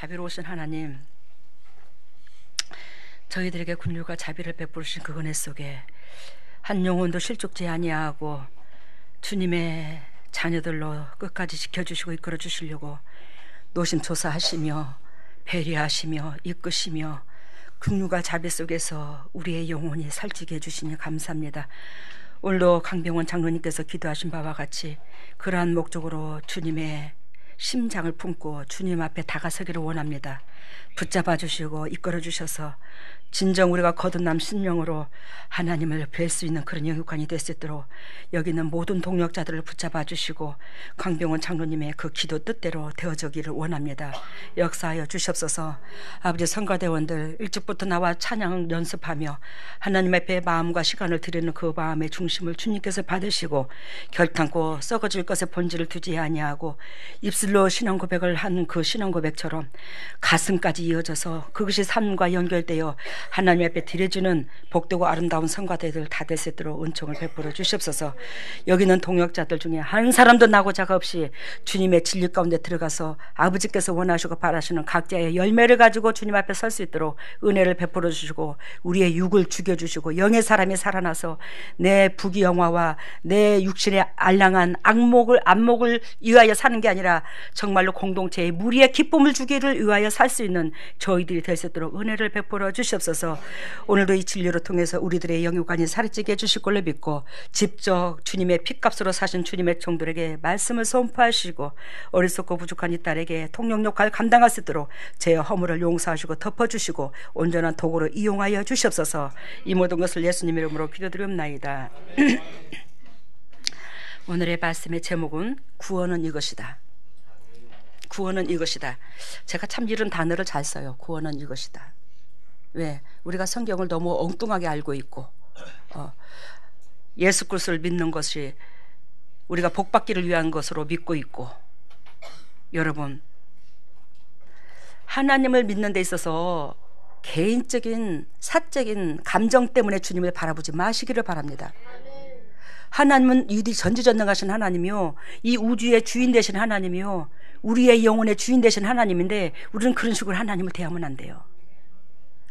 자비로우신 하나님, 저희들에게 긍휼과 자비를 베푸신 그 은혜 속에 한 영혼도 실족지 아니하고 주님의 자녀들로 끝까지 지켜주시고 이끌어 주시려고 노심초사하시며 배려하시며 이끄시며 긍휼과 자비 속에서 우리의 영혼이 살찌게 해주시니 감사합니다. 오늘도 강병원 장로님께서 기도하신 바와 같이 그러한 목적으로 주님의 심장을 품고 주님 앞에 다가서기를 원합니다. 붙잡아 주시고 이끌어 주셔서 진정 우리가 거듭남 심령으로 하나님을 뵐 수 있는 그런 영육관이 될 수 있도록 여기 있는 모든 동역자들을 붙잡아 주시고 강병원 장로님의 그 기도 뜻대로 되어지기를 원합니다. 역사하여 주시옵소서. 아버지, 성가대원들 일찍부터 나와 찬양 연습하며 하나님 앞에 마음과 시간을 드리는 그 마음의 중심을 주님께서 받으시고 결탄코 썩어질 것에 본질을 두지 아니하고 입술로 신앙 고백을 하는 그 신앙 고백처럼 가슴까지 이어져서 그것이 삶과 연결되어 하나님 앞에 드려지는 복되고 아름다운 성가대들 다 될 수 있도록 은총을 베풀어 주시옵소서. 여기는 동역자들 중에 한 사람도 나고자가 없이 주님의 진리 가운데 들어가서 아버지께서 원하시고 바라시는 각자의 열매를 가지고 주님 앞에 설 수 있도록 은혜를 베풀어 주시고 우리의 육을 죽여주시고 영의 사람이 살아나서 내 부귀영화와 내 육신의 알량한 안목을 위하여 사는 게 아니라 정말로 공동체의 무리의 기쁨을 주기를 위하여 살 수 있는 저희들이 될 수 있도록 은혜를 베풀어 주시옵소서. 오늘도 이 진리를 통해서 우리들의 영육관이 살찌게 해주실 걸로 믿고 직접 주님의 핏값으로 사신 주님의 종들에게 말씀을 선포하시고 어리석고 부족한 이 딸에게 통역 역할을 감당할 수 있도록 제 허물을 용서하시고 덮어주시고 온전한 도구로 이용하여 주시옵소서. 이 모든 것을 예수님 이름으로 기도드리옵나이다. 오늘의 말씀의 제목은 구원은 이것이다. 구원은 이것이다. 제가 참 이런 단어를 잘 써요. 구원은 이것이다. 왜? 우리가 성경을 너무 엉뚱하게 알고 있고 예수 그리스도를 믿는 것이 우리가 복받기를 위한 것으로 믿고 있고, 여러분, 하나님을 믿는 데 있어서 개인적인 사적인 감정 때문에 주님을 바라보지 마시기를 바랍니다. 하나님은 유디 전지전능하신 하나님이요, 이 우주의 주인 되신 하나님이요, 우리의 영혼의 주인 되신 하나님인데 우리는 그런 식으로 하나님을 대하면 안 돼요.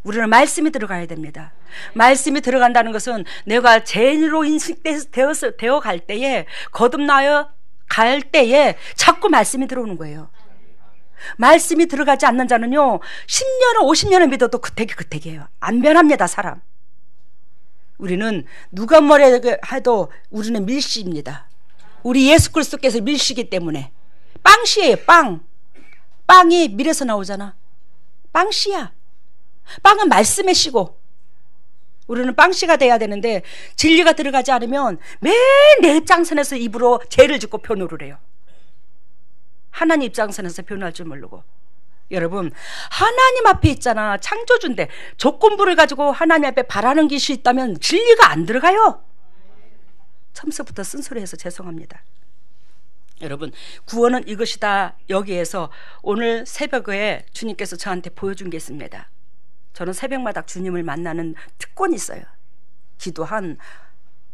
우리는 말씀이 들어가야 됩니다. 말씀이 들어간다는 것은 내가 죄인으로 인식되어 갈 때에, 거듭나여 갈 때에 자꾸 말씀이 들어오는 거예요. 말씀이 들어가지 않는 자는요, 10년을 50년을 믿어도 그때기예요. 안 변합니다, 사람. 우리는 누가 뭐라 해도 우리는 밀시입니다. 우리 예수 그리스도께서 밀시기 때문에. 빵씨예요, 빵. 빵이 밀에서 나오잖아. 빵씨야. 빵은 말씀의 씨고 우리는 빵씨가 돼야 되는데 진리가 들어가지 않으면 맨 내 입장선에서 입으로 죄를 짓고 변호를 해요. 하나님 입장선에서 변호할 줄 모르고. 여러분, 하나님 앞에 있잖아. 창조주인데 조건부를 가지고 하나님 앞에 바라는 것이 있다면 진리가 안 들어가요. 처음부터 쓴소리해서 죄송합니다. 여러분, 구원은 이것이다. 여기에서 오늘 새벽에 주님께서 저한테 보여준 게 있습니다. 저는 새벽마다 주님을 만나는 특권이 있어요.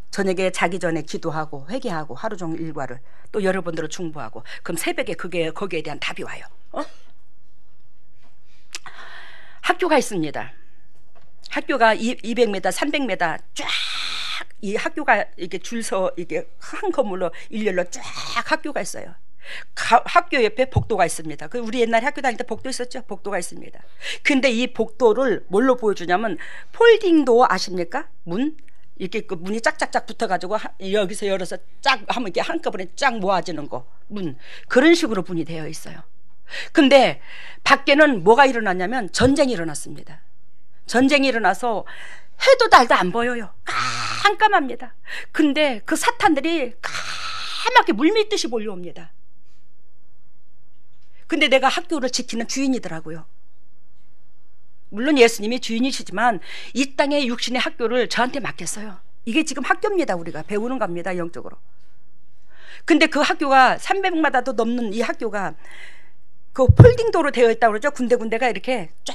저녁에 자기 전에 기도하고 회개하고 하루 종일 일과를 또 여러분들을 중보하고, 그럼 새벽에 거기에 대한 답이 와요. 학교가 있습니다. 학교가 200m, 300m 쫙, 이 학교가 이렇게 줄서 이게 한 건물로 일렬로 쫙 학교가 있어요. 학교 옆에 복도가 있습니다. 우리 옛날에 학교 다닐 때 복도 있었죠? 복도가 있습니다. 근데 이 복도를 뭘로 보여주냐면, 폴딩도 아십니까? 문? 이렇게 그 문이 짝짝짝 붙어가지고 여기서 열어서 쫙 하면 이렇게 한꺼번에 쫙 모아지는 거, 문. 그런 식으로 문이 되어 있어요. 근데 밖에는 뭐가 일어났냐면 전쟁이 일어났습니다. 전쟁이 일어나서 해도 달도 안 보여요. 깜깜합니다. 근데 그 사탄들이 까맣게 물밀듯이 몰려옵니다. 근데 내가 학교를 지키는 주인이더라고요. 물론 예수님이 주인이시지만 이 땅의 육신의 학교를 저한테 맡겼어요. 이게 지금 학교입니다. 우리가 배우는 겁니다, 영적으로. 근데 그 학교가 300마다도 넘는 이 학교가 그 폴딩도로 되어 있다고 그러죠. 군데군데가 이렇게 쫙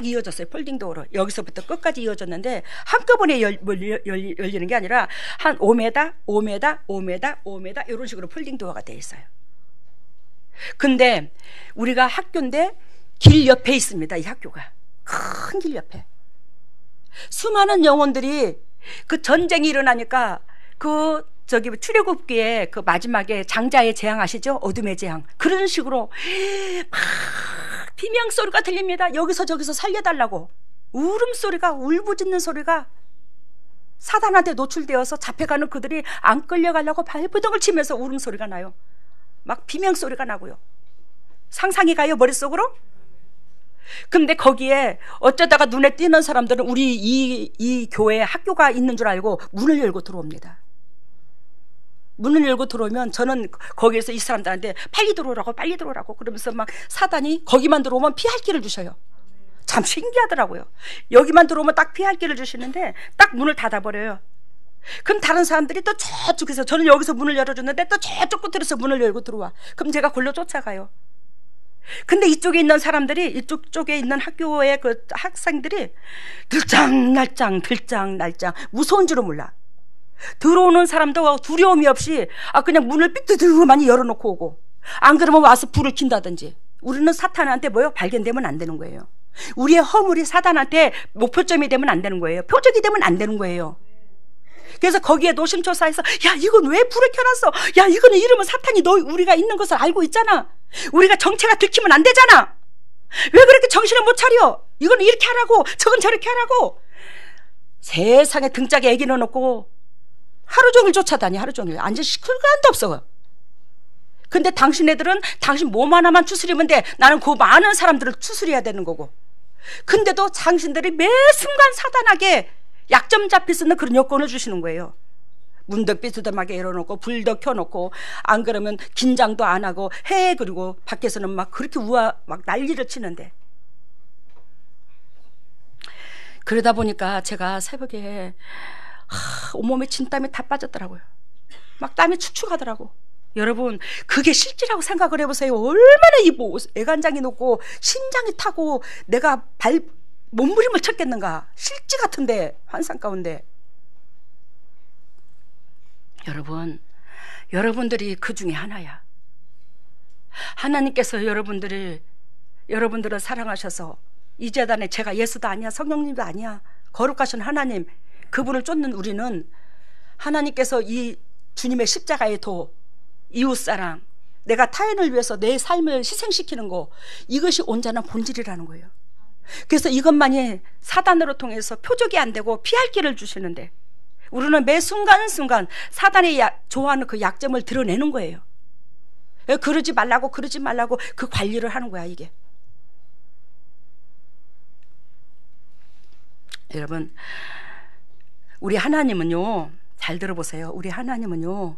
이어졌어요. 폴딩도로. 여기서부터 끝까지 이어졌는데 한꺼번에 열리는 게 아니라 한 5m, 5m, 5m, 5m 이런 식으로 폴딩도어가 되어 있어요. 근데 우리가 학교인데 길 옆에 있습니다. 이 학교가 큰 길 옆에 수많은 영혼들이 그 전쟁이 일어나니까 그 저기 출애굽기에 그 마지막에 장자의 재앙 아시죠? 어둠의 재앙. 그런 식으로 막 비명소리가 들립니다. 여기서 저기서 살려달라고. 울음소리가, 울부짖는 소리가 사단한테 노출되어서 잡혀가는 그들이 안 끌려가려고 발버둥을 치면서 울음소리가 나요. 막 비명소리가 나고요. 상상이 가요, 머릿속으로? 근데 거기에 어쩌다가 눈에 띄는 사람들은 우리 이 교회에 학교가 있는 줄 알고 문을 열고 들어옵니다. 문을 열고 들어오면 저는 거기에서 이 사람들한테 빨리 들어오라고 그러면서 막 사단이 거기만 들어오면 피할 길을 주셔요. 참 신기하더라고요. 여기만 들어오면 딱 피할 길을 주시는데 딱 문을 닫아버려요. 그럼 다른 사람들이 또 저쪽에서, 저는 여기서 문을 열어줬는데 또 저쪽 끝에서 문을 열고 들어와. 그럼 제가 골로 쫓아가요. 근데 이쪽에 있는 사람들이, 이쪽 쪽에 있는 학교의 그 학생들이 들짱날짱 무서운 줄은 몰라. 들어오는 사람도 두려움이 없이 그냥 문을 삐뚤드많이 열어놓고 오고, 안 그러면 와서 불을 킨다든지. 우리는 사탄한테 발견되면 안 되는 거예요. 우리의 허물이 사단한테 목표점이 되면 안 되는 거예요. 표적이 되면 안 되는 거예요. 그래서 거기에 노심초사해서 야 이건 왜 불을 켜놨어? 야 이거는 이러면 사탄이 우리가 있는 것을 알고 있잖아. 우리가 정체가 들키면 안 되잖아. 왜 그렇게 정신을 못 차려? 이건 이렇게 하라고, 저건 저렇게 하라고. 세상에 등짝에 애기 넣어놓고 하루 종일 쫓아다니. 하루 종일 앉을 시간도 없어. 근데 당신 애들은 당신 몸 하나만 추스리면 돼. 나는 그 많은 사람들을 추스려야 되는 거고. 근데도 당신들이 매 순간 사단하게 약점 잡힐 수 있는 그런 여건을 주시는 거예요. 문도 삐뚤하게 열어놓고 불도 켜놓고, 안 그러면 긴장도 안 하고 그리고 밖에서는 막 그렇게 막 난리를 치는데. 그러다 보니까 제가 새벽에 온몸에 진땀이 다 빠졌더라고요. 막 땀이 축축하더라고. 여러분, 그게 실제라고 생각을 해보세요. 얼마나 이 애간장이 높고 심장이 타고 내가 몸부림을 쳤겠는가. 실제 같은데, 환상 가운데. 여러분들이 그 중에 하나야. 하나님께서 여러분들을 사랑하셔서 이 재단에 제가 예수도 아니야, 성령님도 아니야, 거룩하신 하나님, 그분을 쫓는 우리는 하나님께서 이 주님의 십자가의 도, 이웃사랑, 내가 타인을 위해서 내 삶을 희생시키는 거, 이것이 온전한 본질이라는 거예요. 그래서 이것만이 사단으로 통해서 표적이 안 되고 피할 길을 주시는데, 우리는 매 순간순간 사단이 좋아하는 그 약점을 드러내는 거예요. 그러지 말라고 그 관리를 하는 거야, 이게. 여러분, 우리 하나님은요, 잘 들어보세요. 우리 하나님은요,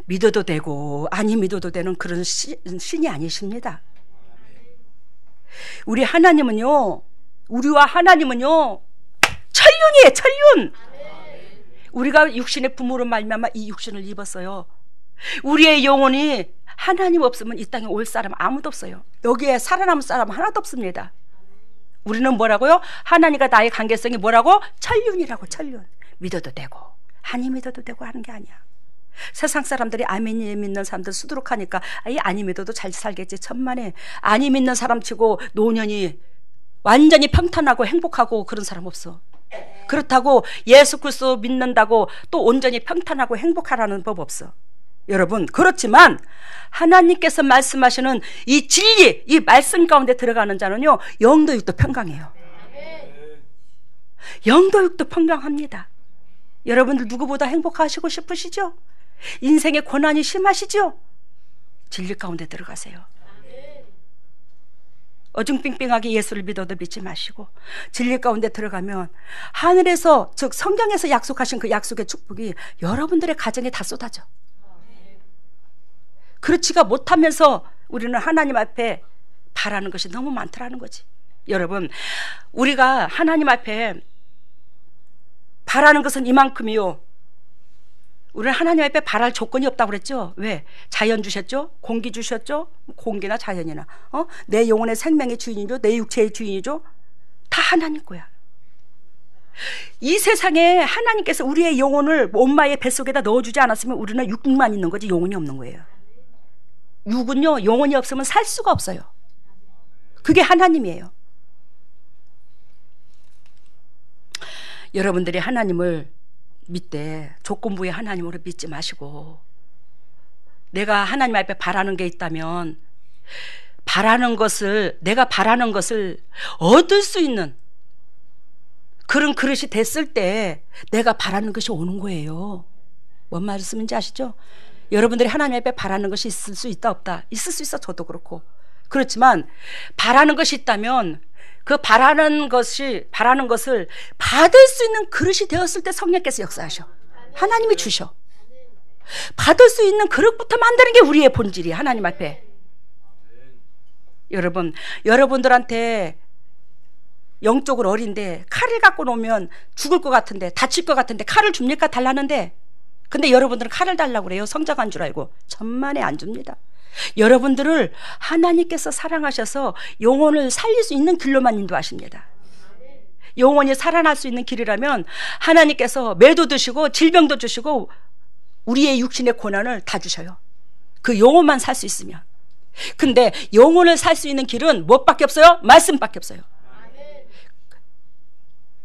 믿어도 되고 아니 믿어도 되는 그런 신이 아니십니다. 우리와 하나님은요 천륜이에요. 천륜. 우리가 육신의 부모로 말미암아 이 육신을 입었어요. 우리의 영혼이 하나님 없으면 이 땅에 올 사람 아무도 없어요. 여기에 살아남을 사람 하나도 없습니다. 우리는 뭐라고요? 하나님과 나의 관계성이 뭐라고? 천륜이라고. 천륜. 믿어도 되고 아니 믿어도 되고 하는 게 아니야. 세상 사람들이 아멘 믿는 사람들 수두룩하니까 아니 믿어도 잘 살겠지 천만에. 아니 믿는 사람 치고 노년이 완전히 평탄하고 행복하고 그런 사람 없어. 그렇다고 예수 그리스도 믿는다고 또 온전히 평탄하고 행복하라는 법 없어. 여러분, 그렇지만 하나님께서 말씀하시는 이 진리, 이 말씀 가운데 들어가는 자는요 영도 육도 평강해요. 영도 육도 평강합니다. 여러분들 누구보다 행복하시고 싶으시죠? 인생의 고난이 심하시죠? 진리 가운데 들어가세요. 어중빙빙하게 예수를 믿어도 믿지 마시고 진리 가운데 들어가면 하늘에서, 즉 성경에서 약속하신 그 약속의 축복이 여러분들의 가정에 다 쏟아져. 그렇지가 못하면서 우리는 하나님 앞에 바라는 것이 너무 많더라는 거지. 여러분, 우리가 하나님 앞에 바라는 것은 이만큼이요. 우리는 하나님 앞에 바랄 조건이 없다고 그랬죠. 왜? 자연 주셨죠? 공기 주셨죠? 공기나 자연이나 내 영혼의 생명의 주인이죠. 내 육체의 주인이죠. 다 하나님 거야. 이 세상에 하나님께서 우리의 영혼을 엄마의 뱃속에다 넣어주지 않았으면 우리는 육만 있는 거지 영혼이 없는 거예요. 육은요 영혼이 없으면 살 수가 없어요. 그게 하나님이에요. 여러분들이 하나님을 믿되 조건부의 하나님으로 믿지 마시고, 내가 하나님 앞에 바라는 게 있다면 내가 바라는 것을 얻을 수 있는 그런 그릇이 됐을 때 내가 바라는 것이 오는 거예요. 뭔 말씀인지 아시죠? 여러분들이 하나님 앞에 바라는 것이 있을 수 있다 없다? 있을 수 있어. 저도 그렇고. 그렇지만 바라는 것이 있다면 그 바라는 것을 받을 수 있는 그릇이 되었을 때 성령께서 역사하셔. 하나님이 주셔. 받을 수 있는 그릇부터 만드는 게 우리의 본질이에요. 하나님 앞에. 여러분들한테 영적으로 어린데 칼을 갖고 놓으면 죽을 것 같은데, 다칠 것 같은데 칼을 줍니까? 달라는데. 근데 여러분들은 칼을 달라고 그래요. 성장한 줄 알고. 천만에 안 줍니다. 여러분들을 하나님께서 사랑하셔서 영혼을 살릴 수 있는 길로만 인도하십니다. 영혼이 살아날 수 있는 길이라면 하나님께서 매도 드시고 질병도 주시고 우리의 육신의 고난을 다 주셔요. 그 영혼만 살 수 있으면. 근데 영혼을 살 수 있는 길은 무엇밖에 없어요? 말씀밖에 없어요.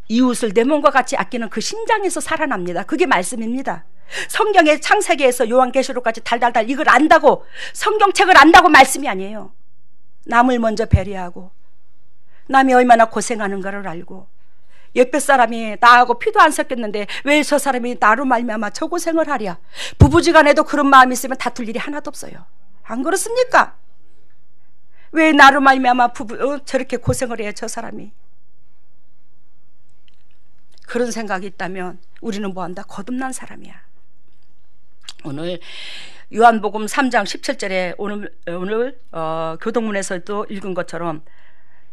이웃을 내 몸과 같이 아끼는 그 심장에서 살아납니다. 그게 말씀입니다. 성경의 창세기에서 요한계시록까지 달달달 이걸 안다고, 성경책을 안다고 말씀이 아니에요. 남을 먼저 배려하고 남이 얼마나 고생하는가를 알고, 옆에 사람이 나하고 피도 안 섞였는데 왜 저 사람이 나로 말미암아 저 고생을 하랴. 부부지간에도 그런 마음이 있으면 다툴 일이 하나도 없어요. 안 그렇습니까? 왜 나로 말미암아 저렇게 고생을 해요, 저 사람이. 그런 생각이 있다면 우리는 뭐한다? 거듭난 사람이야. 오늘 요한복음 3장 17절에 오늘 교동문에서도 읽은 것처럼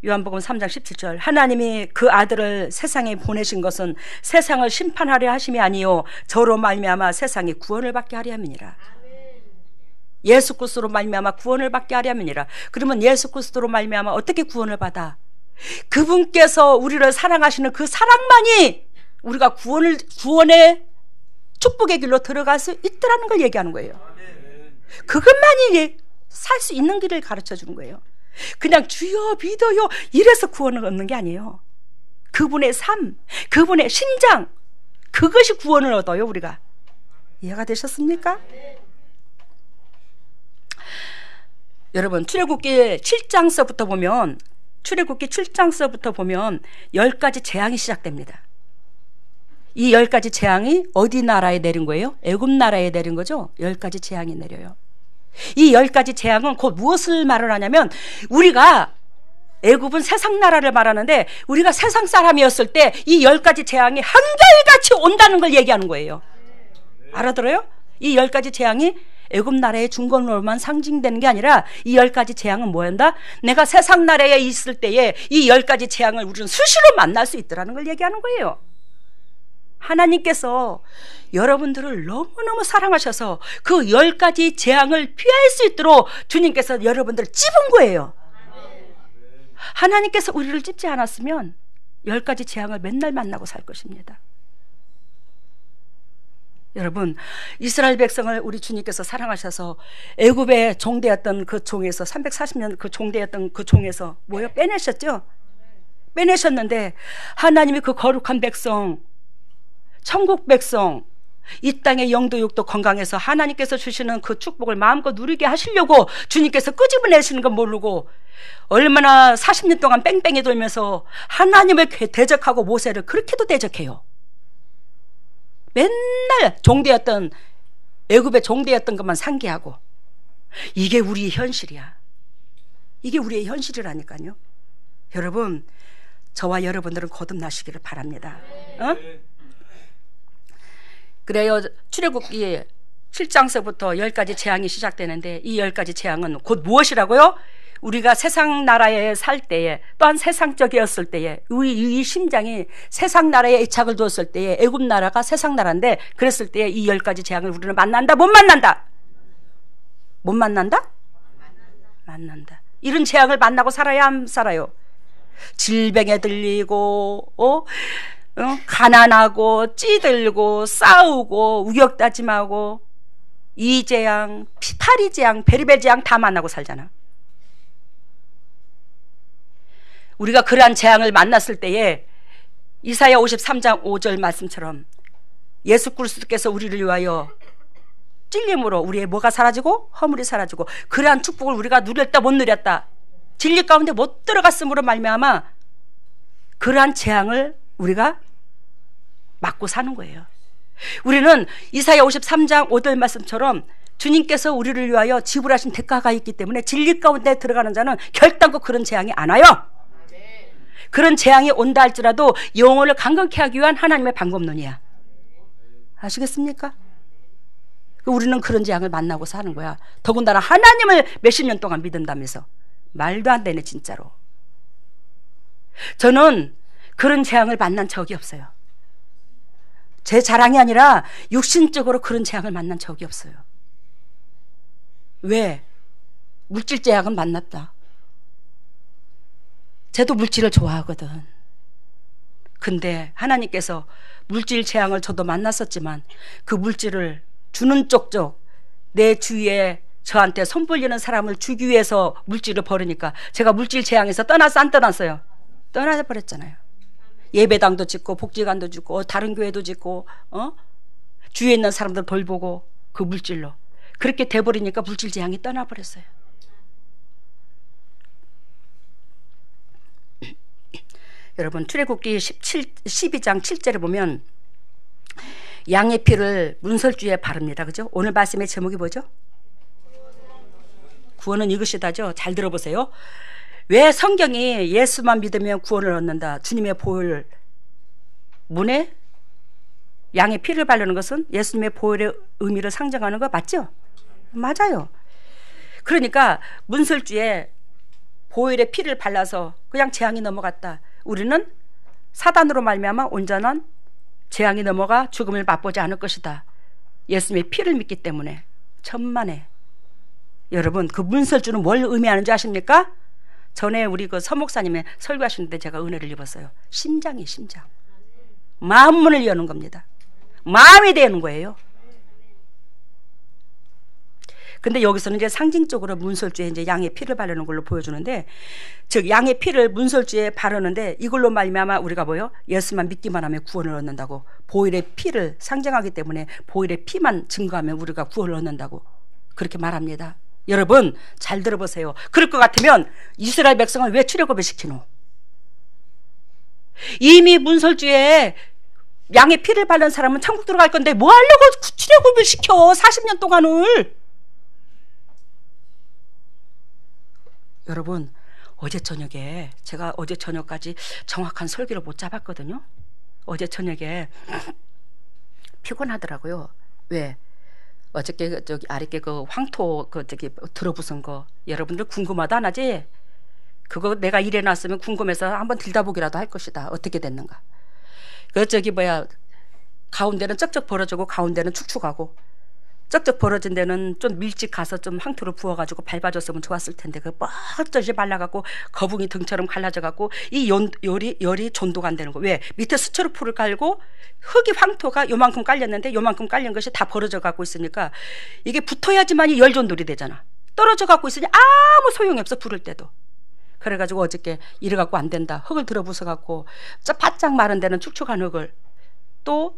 요한복음 3장 17절, 하나님이 그 아들을 세상에 보내신 것은 세상을 심판하려 하심이 아니요 저로 말미암아 세상이 구원을 받게 하려 함이니라. 예수 그리스도로 말미암아 구원을 받게 하려 함이니라. 그러면 예수 그리스도로 말미암아 어떻게 구원을 받아? 그분께서 우리를 사랑하시는 그 사랑만이 우리가 구원의 축복의 길로 들어갈 수 있더라는 걸 얘기하는 거예요. 그것만이 살 수 있는 길을 가르쳐 주는 거예요. 그냥 주여 믿어요 이래서 구원을 얻는 게 아니에요. 그분의 삶, 그분의 심장, 그것이 구원을 얻어요. 우리가. 이해가 되셨습니까? 여러분, 출애굽기 7장서부터 보면 10가지 재앙이 시작됩니다. 이 10가지 재앙이 어디 나라에 내린 거예요? 애굽 나라에 내린 거죠. 10가지 재앙이 내려요. 이 10가지 재앙은 곧 무엇을 말을 하냐면, 우리가 애굽은 세상 나라를 말하는데 우리가 세상 사람이었을 때 이 10가지 재앙이 한결같이 온다는 걸 얘기하는 거예요. 알아들어요? 이 10가지 재앙이 애굽 나라의 중건으로만 상징되는 게 아니라 이 10가지 재앙은 뭐한다? 내가 세상 나라에 있을 때에 이 10가지 재앙을 우리는 수시로 만날 수 있더라는 걸 얘기하는 거예요. 하나님께서 여러분들을 너무너무 사랑하셔서 그 10가지 재앙을 피할 수 있도록 주님께서 여러분들을 찝은 거예요. 하나님께서 우리를 찝지 않았으면 10가지 재앙을 맨날 만나고 살 것입니다. 여러분, 이스라엘 백성을 우리 주님께서 사랑하셔서 애굽의 종되었던 그 종에서 340년 그 종되었던 그 종에서 빼내셨죠? 빼내셨는데 하나님이 그 거룩한 백성, 천국 백성, 이 땅의 영도 육도 건강해서 하나님께서 주시는 그 축복을 마음껏 누리게 하시려고 주님께서 끄집어내시는 건 모르고 얼마나 40년 동안 뺑뺑이 돌면서 하나님을 대적하고 모세를 그렇게도 대적해요. 맨날 종되었던 애굽의 종되었던 것만 상기하고. 이게 우리의 현실이야. 이게 우리의 현실이라니까요. 여러분, 저와 여러분들은 거듭나시기를 바랍니다. 그래요. 출애굽기 7장서부터 10가지 재앙이 시작되는데 이 10가지 재앙은 곧 무엇이라고요? 우리가 세상 나라에 살 때에, 또한 세상적이었을 때에, 이 심장이 세상 나라에 애착을 두었을 때에, 애굽 나라가 세상 나라인데 그랬을 때에 이 10가지 재앙을 우리는 만난다? 못 만난다? 못 만난다? 만난다. 이런 재앙을 만나고 살아야 안 살아요? 질병에 들리고 가난하고 찌들고 싸우고 우격다짐하고 이 재앙, 파리 재앙, 베리벨 재앙 다 만나고 살잖아. 우리가 그러한 재앙을 만났을 때에 이사야 53장 5절 말씀처럼 예수 그리스도께서 우리를 위하여 찔림으로 우리의 뭐가 사라지고 허물이 사라지고 그러한 축복을 우리가 누렸다 못 누렸다 진리 가운데 못 들어갔음으로 말미암아 그러한 재앙을 우리가 맞고 사는 거예요. 우리는 이사야 53장 5절 말씀처럼 주님께서 우리를 위하여 지불하신 대가가 있기 때문에 진리 가운데 들어가는 자는 결단코 그런 재앙이 안 와요. 그런 재앙이 온다 할지라도 영혼을 강건케 하기 위한 하나님의 방법론이야. 아시겠습니까? 우리는 그런 재앙을 만나고 사는 거야. 더군다나 하나님을 몇십 년 동안 믿는다면서. 말도 안 되네 진짜로. 저는 그런 재앙을 만난 적이 없어요. 제 자랑이 아니라 육신적으로 그런 재앙을 만난 적이 없어요. 왜? 물질 재앙은 만났다. 쟤도 물질을 좋아하거든. 근데 하나님께서 물질 재앙을 저도 만났었지만 그 물질을 주는 쪽쪽 내 주위에 저한테 손 벌리는 사람을 주기 위해서 물질을 버리니까 제가 물질 재앙에서 떠나서 안 떠났어요? 떠나서 버렸잖아요. 예배당도 짓고 복지관도 짓고 다른 교회도 짓고 주위에 있는 사람들 돌보고 그 물질로 그렇게 돼버리니까 물질 재앙이 떠나버렸어요. 여러분 출애굽기 12장 7절에 보면 양의 피를 문설주에 바릅니다. 그죠? 오늘 말씀의 제목이 뭐죠? 구원은 이것이다죠. 잘 들어보세요. 왜 성경이 예수만 믿으면 구원을 얻는다, 주님의 보혈 문에 양의 피를 바르는 것은 예수님의 보혈의 의미를 상징하는 거 맞죠? 맞아요. 그러니까 문설주에 보혈의 피를 발라서 그냥 재앙이 넘어갔다. 우리는 사단으로 말미암아 온전한 재앙이 넘어가 죽음을 맛보지 않을 것이다. 예수님의 피를 믿기 때문에. 천만에. 여러분 그 문설주는 뭘 의미하는지 아십니까? 전에 우리 그 서목사님의 설교하시는데 제가 은혜를 입었어요. 심장이에요. 심장. 마음문을 여는 겁니다. 마음이 되는 거예요. 근데 여기서는 이제 상징적으로 문설주에 이제 양의 피를 바르는 걸로 보여주는데, 즉 양의 피를 문설주에 바르는데 이걸로 말미암아 우리가 뭐요? 예수만 믿기만 하면 구원을 얻는다고. 보혈의 피를 상징하기 때문에 보혈의 피만 증거하면 우리가 구원을 얻는다고 그렇게 말합니다. 여러분 잘 들어보세요. 그럴 것 같으면 이스라엘 백성을 왜 출애굽을 시키노? 이미 문설주에 양의 피를 바른 사람은 천국 들어갈 건데 뭐 하려고 출애굽을 시켜 40년 동안을. 여러분 어제 저녁에 제가 어제 저녁까지 정확한 설교를 못 잡았거든요. 어제 저녁에 피곤하더라고요. 왜? 어저께 저기 아랫게 그 황토 그 저기 들어부순 거 여러분들 궁금하다 안 하지? 그거 내가 일해놨으면 궁금해서 한번 들다보기라도 할 것이다. 어떻게 됐는가? 그 저기 뭐야 가운데는 쩍쩍 벌어지고 가운데는 축축하고 쩍쩍 벌어진 데는 좀 밀집 가서 좀 황토를 부어가지고 밟아줬으면 좋았을 텐데 그 뻗어지 발라갖고 거북이 등처럼 갈라져갖고 이 열이 전도가 안 되는 거. 왜? 밑에 스티로폼을 깔고 흙이 황토가 요만큼 깔렸는데 요만큼 깔린 것이 다 벌어져갖고 있으니까 이게 붙어야지만이 열 전도리 되잖아. 떨어져갖고 있으니 아무 소용이 없어 부를 때도. 그래가지고 어저께 이래갖고 안 된다. 흙을 들어부숴갖고 바짝 마른 데는 축축한 흙을 또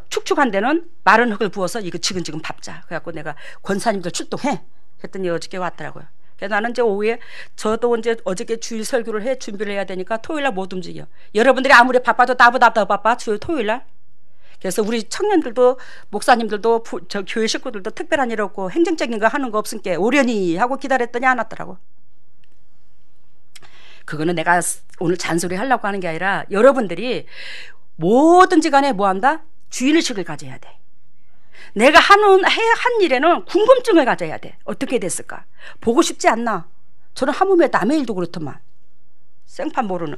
축축한 데는 마른 흙을 부어서 이거 지금 밟자. 그래갖고 내가 권사님들 출동해. 그랬더니 어저께 왔더라고요. 그래서 나는 이제 오후에 저도 이제 어저께 주일 설교를 해 준비를 해야 되니까 토요일날 못 움직여. 여러분들이 아무리 바빠도 나보다 더 바빠. 주일 토요일날. 그래서 우리 청년들도 목사님들도 저 교회 식구들도 특별한 일 없고 행정적인 거 하는 거 없으니까 오려니 하고 기다렸더니 안 왔더라고. 그거는 내가 오늘 잔소리 하려고 하는 게 아니라 여러분들이 뭐든지 간에 뭐 한다? 주인의식을 가져야 돼. 내가 한 일에는 궁금증을 가져야 돼. 어떻게 됐을까? 보고 싶지 않나? 저는 하물며 남의 일도 그렇더만. 생판 모르는.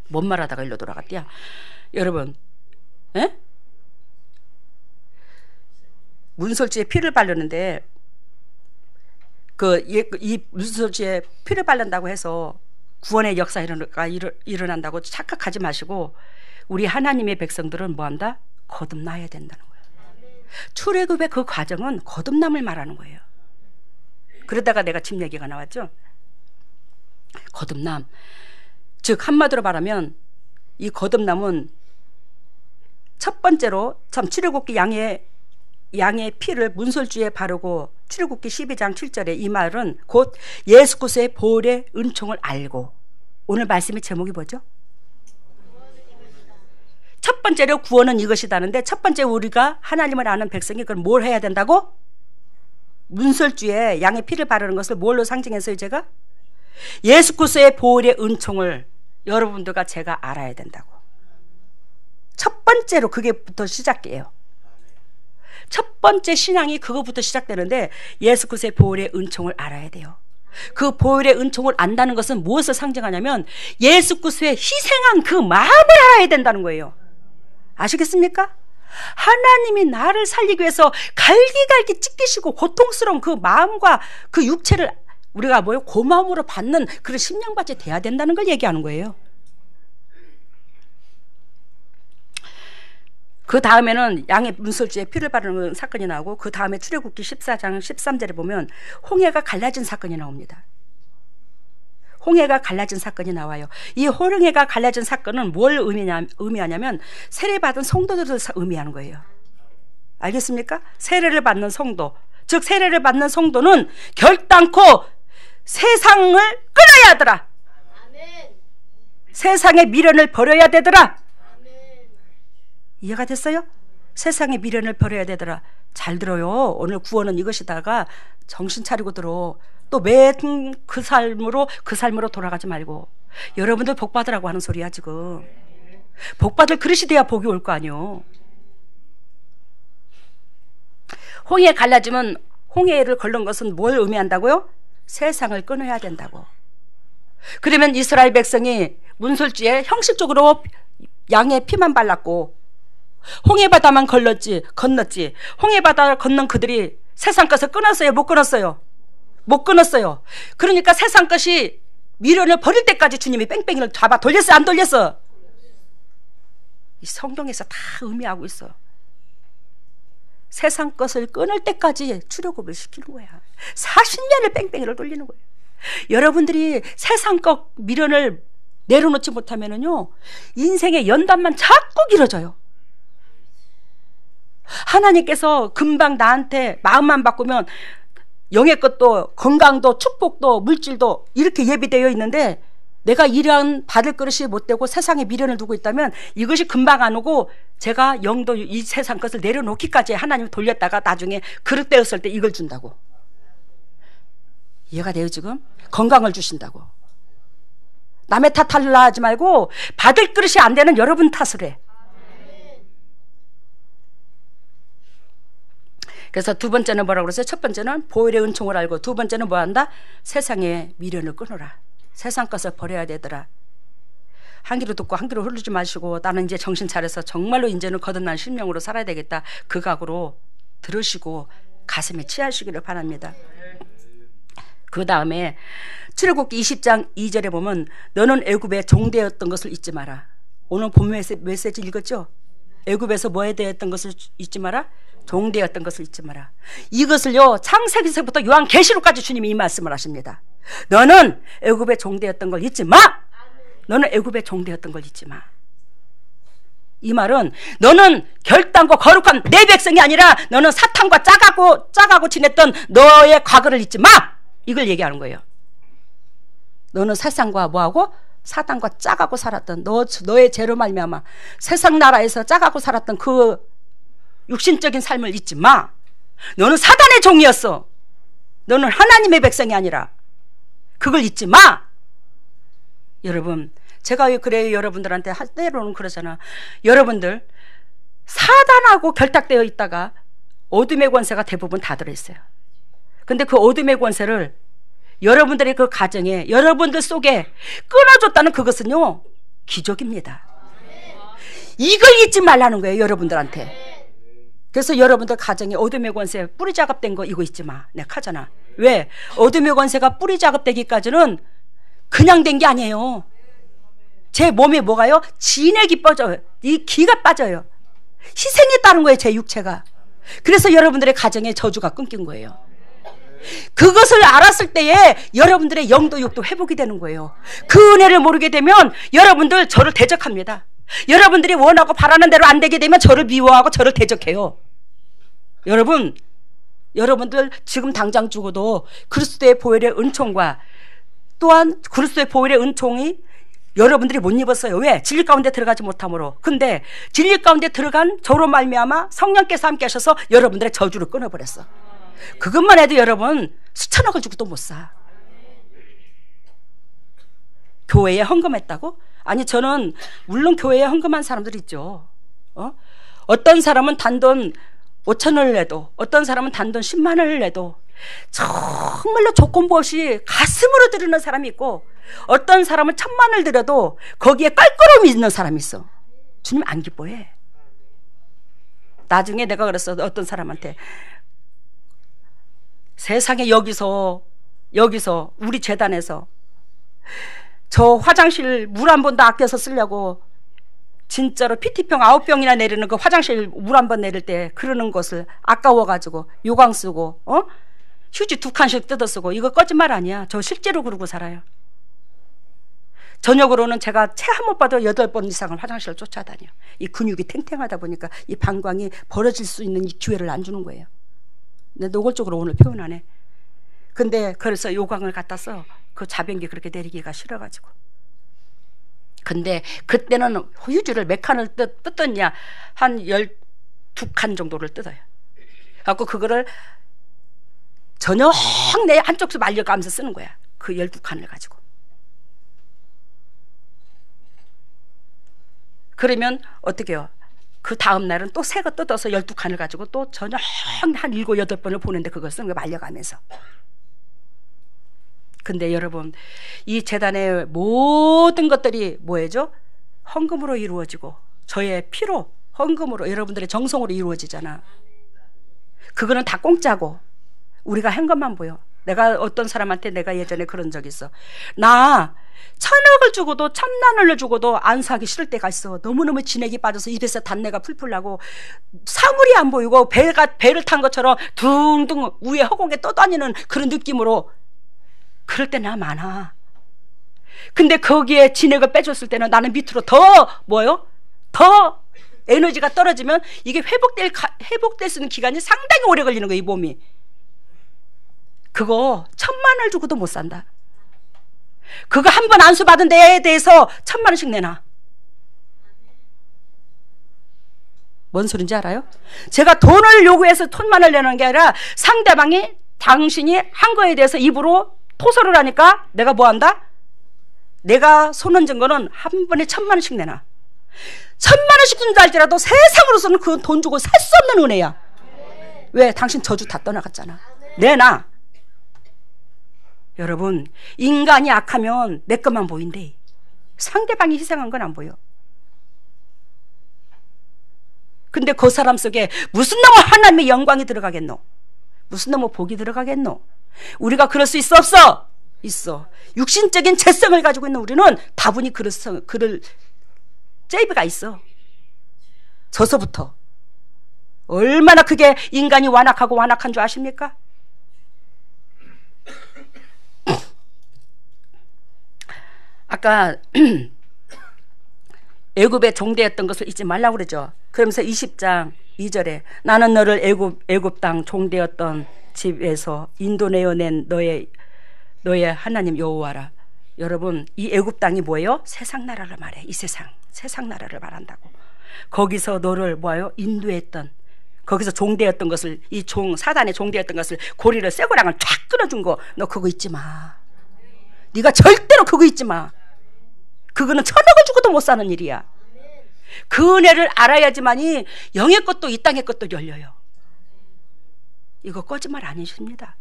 뭔 말하다가 일로 돌아갔대야. 여러분, 에? 문설주에 피를 바르는데 이 문설주에 피를 바른다고 해서 구원의 역사 일어난다고 착각하지 마시고 우리 하나님의 백성들은 뭐한다? 거듭나야 된다는 거예요. 출애굽의 그 과정은 거듭남을 말하는 거예요. 그러다가 내가 집 얘기가 나왔죠. 거듭남. 즉 한마디로 말하면 이 거듭남은 첫 번째로 참 출애굽기 양의 피를 문설주에 바르고 출애굽기 12장 7절에 이 말은 곧 예수 그리스도의 보혈의 은총을 알고. 오늘 말씀의 제목이 뭐죠? 첫 번째로 구원은 이것이다는데 첫 번째 우리가 하나님을 아는 백성이 그걸 뭘 해야 된다고? 문설주에 양의 피를 바르는 것을 뭘로 상징했어요 제가? 예수 그리스도의 보혈의 은총을 여러분들과 제가 알아야 된다고. 첫 번째로 그게부터 시작이에요. 첫 번째 신앙이 그거부터 시작되는데 예수 그리스도의 보혈의 은총을 알아야 돼요. 그 보혈의 은총을 안다는 것은 무엇을 상징하냐면 예수 그리스도의 희생한 그 마음을 알아야 된다는 거예요. 아시겠습니까? 하나님이 나를 살리기 위해서 갈기갈기 찢기시고 고통스러운 그 마음과 그 육체를 우리가 고마움으로 받는 그런 심령받이 돼야 된다는 걸 얘기하는 거예요. 그 다음에는 양의 문설주에 피를 바르는 사건이 나오고 그 다음에 출애굽기 14장 13절에 보면 홍해가 갈라진 사건이 나옵니다. 홍해가 갈라진 사건이 나와요. 이 홍해가 갈라진 사건은 뭘 의미하냐면 세례받은 성도들을 의미하는 거예요. 알겠습니까? 세례를 받는 성도, 즉 세례를 받는 성도는 결단코 세상을 끊어야 하더라. 세상의 미련을 버려야 되더라. 이해가 됐어요? 세상의 미련을 버려야 되더라. 잘 들어요. 오늘 구원은 이것이다가 정신 차리고 들어. 또 매일 그 삶으로 돌아가지 말고. 여러분들 복 받으라고 하는 소리야 지금. 복 받을 그릇이 돼야 복이 올 거 아니요. 홍해 갈라지면 홍해를 걸른 것은 뭘 의미한다고요? 세상을 끊어야 된다고. 그러면 이스라엘 백성이 문설주에 형식적으로 양의 피만 발랐고 홍해바다만 건넜지. 홍해바다를 건넌 그들이 세상 것을 끊었어요? 못 끊었어요? 못 끊었어요. 그러니까 세상 것이 미련을 버릴 때까지 주님이 뺑뺑이를 잡아 돌렸어? 안 돌렸어? 이 성경에서 다 의미하고 있어. 세상 것을 끊을 때까지 출애굽을 시키는 거야. 40년을 뺑뺑이를 돌리는 거예요. 여러분들이 세상 것 미련을 내려놓지 못하면은요 인생의 연단만 자꾸 길어져요. 하나님께서 금방 나한테 마음만 바꾸면 영의 것도 건강도 축복도 물질도 이렇게 예비되어 있는데 내가 이런 받을 그릇이 못 되고 세상에 미련을 두고 있다면 이것이 금방 안 오고 제가 영도 이 세상 것을 내려놓기까지 하나님 돌렸다가 나중에 그릇 되었을 때 이걸 준다고. 이해가 돼요 지금? 건강을 주신다고. 남의 탓하려 하지 말고 받을 그릇이 안 되는 여러분 탓을 해. 그래서 두 번째는 뭐라고 그랬어요? 첫 번째는 보혈의 은총을 알고 두 번째는 뭐 한다? 세상의 미련을 끊어라. 세상 것을 버려야 되더라. 한 귀로 듣고 한 귀로 흐르지 마시고 나는 이제 정신 차려서 정말로 이제는 거듭난 심령으로 살아야 되겠다. 그 각오로 들으시고 가슴에 취하시기를 바랍니다. 그 다음에 출애굽기 20장 2절에 보면 너는 애굽의 종되었던 것을 잊지 마라. 오늘 본 메시지 읽었죠? 애굽에서 뭐에 대했던 것을 잊지 마라? 종되었던 것을 잊지 마라. 이것을요 창세기서부터 요한계시록까지 주님이 이 말씀을 하십니다. 너는 애굽의 종되었던 걸 잊지 마. 너는 애굽의 종되었던 걸 잊지 마. 이 말은 너는 결단코 거룩한 내 백성이 아니라 너는 사탄과 짜가고 지냈던 너의 과거를 잊지 마. 이걸 얘기하는 거예요. 너는 세상과 뭐하고? 사탄과 짜가고 살았던 너의 죄로 말미암아 세상 나라에서 짜가고 살았던 그 육신적인 삶을 잊지 마. 너는 사단의 종이었어. 너는 하나님의 백성이 아니라. 그걸 잊지 마. 여러분 제가 그래요. 여러분들한테 때로는 그러잖아. 여러분들 사단하고 결탁되어 있다가 어둠의 권세가 대부분 다 들어있어요. 근데 그 어둠의 권세를 여러분들의 그 가정에 여러분들 속에 끊어줬다는 그것은요 기적입니다. 이걸 잊지 말라는 거예요 여러분들한테. 그래서 여러분들 가정에 어둠의 권세 뿌리 작업된 거 이거 잊지 마. 내가 하잖아. 왜? 어둠의 권세가 뿌리 작업되기까지는 그냥 된 게 아니에요. 제 몸에 뭐가요? 진액이 빠져요. 이 기가 빠져요. 희생에 따른 거예요 제 육체가. 그래서 여러분들의 가정에 저주가 끊긴 거예요. 그것을 알았을 때에 여러분들의 영도 육도 회복이 되는 거예요. 그 은혜를 모르게 되면 여러분들 저를 대적합니다. 여러분들이 원하고 바라는 대로 안 되게 되면 저를 미워하고 저를 대적해요. 여러분들 지금 당장 죽어도 그리스도의 보혈의 은총과 또한 그리스도의 보혈의 은총이 여러분들이 못 입었어요. 왜? 진리 가운데 들어가지 못함으로. 근데 진리 가운데 들어간 저로 말미암아 성령께서 함께 하셔서 여러분들의 저주를 끊어버렸어. 그것만 해도 여러분 수천억을 주고도 못 사. 교회에 헌금했다고? 아니, 저는 물론 교회에 헌금한 사람들 있죠. 어떤 사람은 단돈 5천원을 내도, 어떤 사람은 단돈 10만 원을 내도 정말로 조건부 없이 가슴으로 드리는 사람이 있고, 어떤 사람은 1,000만 원을 드려도 거기에 깔끔함이 있는 사람이 있어. 주님 안 기뻐해. 나중에 내가 그랬어. 어떤 사람한테, 세상에 여기서 우리 재단에서 저 화장실 물 한 번도 아껴서 쓰려고 진짜로 PT병 9병이나 내리는 그 화장실 물 한 번 내릴 때 그러는 것을 아까워가지고 요강 쓰고 휴지 2칸씩 뜯어 쓰고, 이거 거짓말 아니야. 저 실제로 그러고 살아요. 저녁으로는 제가 채 한 번 봐도 8번 이상을 화장실을 쫓아다녀. 이 근육이 탱탱하다 보니까 이 방광이 벌어질 수 있는 이 기회를 안 주는 거예요. 근데 노골적으로 오늘 표현 안 해. 근데 그래서 요강을 갖다 써. 그 자변기 그렇게 내리기가 싫어가지고. 근데 그때는 휴지를 몇 칸을 뜯었냐? 한 12칸 정도를 뜯어요. 그래갖고 그거를 저녁 내 한쪽에서 말려가면서 쓰는 거야. 그 12칸을 가지고. 그러면 어떻게 해요? 그 다음 날은 또 새 거 뜯어서 12칸을 가지고 또 저녁 한 7, 8번을 보는데 그걸 쓰는 거 말려가면서. 근데 여러분, 이 재단의 모든 것들이 뭐예요? 헌금으로 이루어지고 저의 피로, 헌금으로, 여러분들의 정성으로 이루어지잖아. 그거는 다 공짜고 우리가 한 것만 보여. 내가 어떤 사람한테 내가 예전에 그런 적 있어. 나 1,000억을 주고도 1,000만원을 주고도 안 사기 싫을 때가 있어. 너무너무 진액이 빠져서 입에서 단내가 풀풀 나고 사물이 안 보이고 배를 탄 것처럼 둥둥 위에 허공에 떠다니는 그런 느낌으로. 그럴 때 나 많아. 근데 거기에 진액을 빼줬을 때는 나는 밑으로 더 에너지가 떨어지면 이게 회복될 수 있는 기간이 상당히 오래 걸리는 거야, 이 몸이. 그거 1,000만 원을 주고도 못 산다. 그거 한 번 안수 받은 데에 대해서 1,000만 원씩 내놔. 뭔 소린지 알아요? 제가 돈을 요구해서 1,000만 원을 내는 게 아니라 상대방이 당신이 한 거에 대해서 입으로 토설을 하니까 내가 뭐 한다? 내가 손 얹은 거는 한 번에 1,000만 원씩 내놔. 1,000만 원씩 준다 할지라도 세상으로서는 그 돈 주고 살 수 없는 은혜야. 왜? 당신 저주 다 떠나갔잖아. 내놔. 여러분, 인간이 악하면 내 것만 보인대. 상대방이 희생한 건 안 보여. 근데 그 사람 속에 무슨 놈의 하나님의 영광이 들어가겠노? 무슨 놈의 복이 들어가겠노? 우리가 그럴 수 있어, 없어? 있어. 육신적인 재성을 가지고 있는 우리는 다분히 그럴 째비가 있어. 저서부터. 얼마나 그게 인간이 완악하고 완악한 줄 아십니까? 아까 애굽의 종되었던 것을 잊지 말라고 그러죠. 그러면서 20장 2절에 나는 너를 애굽 땅 종되었던 집에서 인도내어낸 너의 하나님 여호와라. 여러분, 이 애굽 땅이 뭐예요? 세상 나라를 말해. 이 세상 나라를 말한다고. 거기서 너를 뭐예요? 인도했던, 거기서 종되었던 것을, 이 사단의 종되었던 것을, 고리를, 쇠고랑을 쫙 끊어준 거, 너 그거 잊지 마. 네가 절대로 그거 잊지 마. 그거는 1,000억을 주고도 못 사는 일이야. 그 은혜를 알아야지만이 영의 것도 이 땅의 것도 열려요. 이거 거짓말 아니십니다.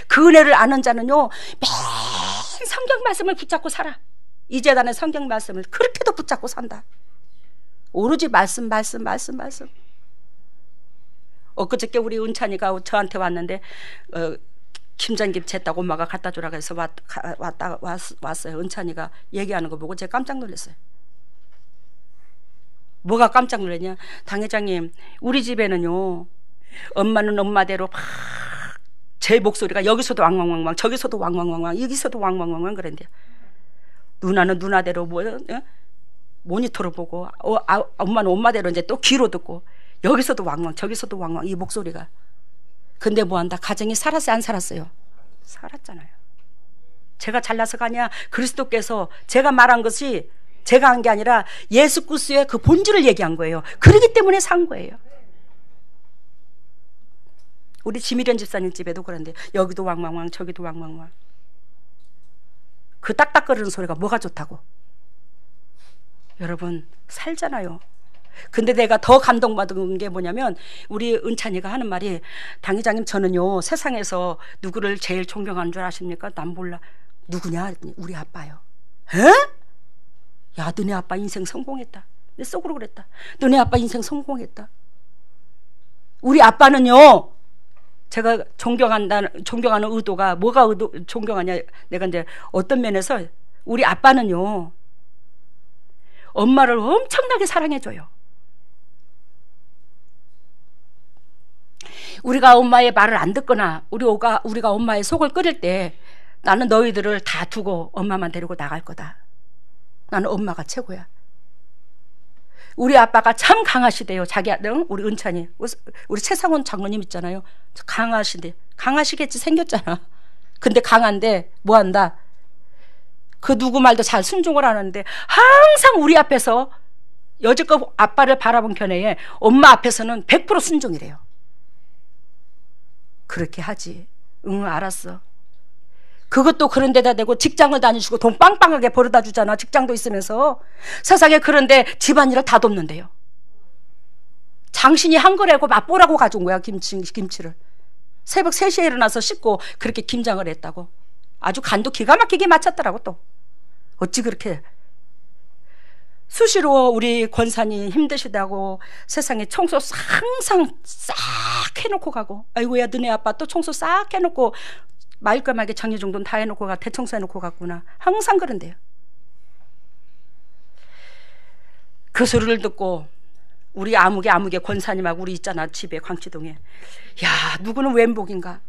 그 은혜를 아는 자는요, 매일 성경 말씀을 붙잡고 살아. 이 재단의 성경 말씀을 그렇게도 붙잡고 산다. 오로지 말씀. 엊그저께 우리 은찬이가 저한테 왔는데 김장김 쟀다고 엄마가 갖다 주라고 해서 왔어요. 은찬이가 얘기하는 거 보고 제가 깜짝 놀랐어요. 뭐가 깜짝 놀랐냐? 당 회장님, 우리 집에는요, 엄마는 엄마대로 막 제 목소리가 여기서도 왕왕왕왕, 저기서도 왕왕왕왕, 여기서도 왕왕왕왕 그랬는데, 누나는 누나대로 모니터로 보고, 엄마는 엄마대로 이제 또 귀로 듣고, 여기서도 왕왕, 저기서도 왕왕, 이 목소리가. 근데 뭐한다? 가정이 살았어요, 안 살았어요? 살았잖아요. 제가 잘나서 가냐? 그리스도께서 제가 말한 것이 제가 한 게 아니라 예수 그리스도의 그 본질을 얘기한 거예요. 그러기 때문에 산 거예요. 우리 지미련 집사님 집에도 그런데 여기도 왕왕왕, 저기도 왕왕왕. 그 딱딱거리는 소리가 뭐가 좋다고? 여러분 살잖아요. 근데 내가 더 감동받은 게 뭐냐면 우리 은찬이가 하는 말이, 당회장님 저는요 세상에서 누구를 제일 존경하는 줄 아십니까? 난 몰라. 누구냐? 우리 아빠요. 에? 야, 너네 아빠 인생 성공했다. 내 속으로 그랬다. 너네 아빠 인생 성공했다. 우리 아빠는요, 제가 존경하는 의도가 뭐가 존경하냐? 내가 이제 어떤 면에서 우리 아빠는요, 엄마를 엄청나게 사랑해줘요. 우리가 엄마의 말을 안 듣거나 우리가 엄마의 속을 끓일 때 나는 너희들을 다 두고 엄마만 데리고 나갈 거다. 나는 엄마가 최고야. 우리 아빠가 참 강하시대요. 자기 아들, 우리 은찬이, 우리 최상원 장로님 있잖아요. 강하시대. 강하시겠지, 생겼잖아. 근데 강한데 뭐 한다? 그 누구 말도 잘 순종을 하는데 항상 우리 앞에서 여지껏 아빠를 바라본 견해에 엄마 앞에서는 100% 순종이래요. 그렇게 하지. 응, 알았어. 그것도 그런 데다 대고 직장을 다니시고 돈 빵빵하게 벌어다 주잖아. 직장도 있으면서. 세상에 그런데 집안일을 다 돕는데요. 장신이 한 거래고 맛보라고 가져온 거야, 김치를. 새벽 3시에 일어나서 씻고 그렇게 김장을 했다고. 아주 간도 기가 막히게 맞췄더라고. 또 어찌 그렇게. 수시로 우리 권사님 힘드시다고 세상에 청소 항상 싹 해놓고 가고, 아이고야 너네 아빠 또 청소 싹 해놓고 말끔하게 정리 정도는 다 해놓고 가, 대청소해놓고 갔구나. 항상 그런데요. 그 소리를 듣고 우리 아무개 권사님하고 우리 있잖아, 집에 광치동에. 야, 누구는 왼복인가?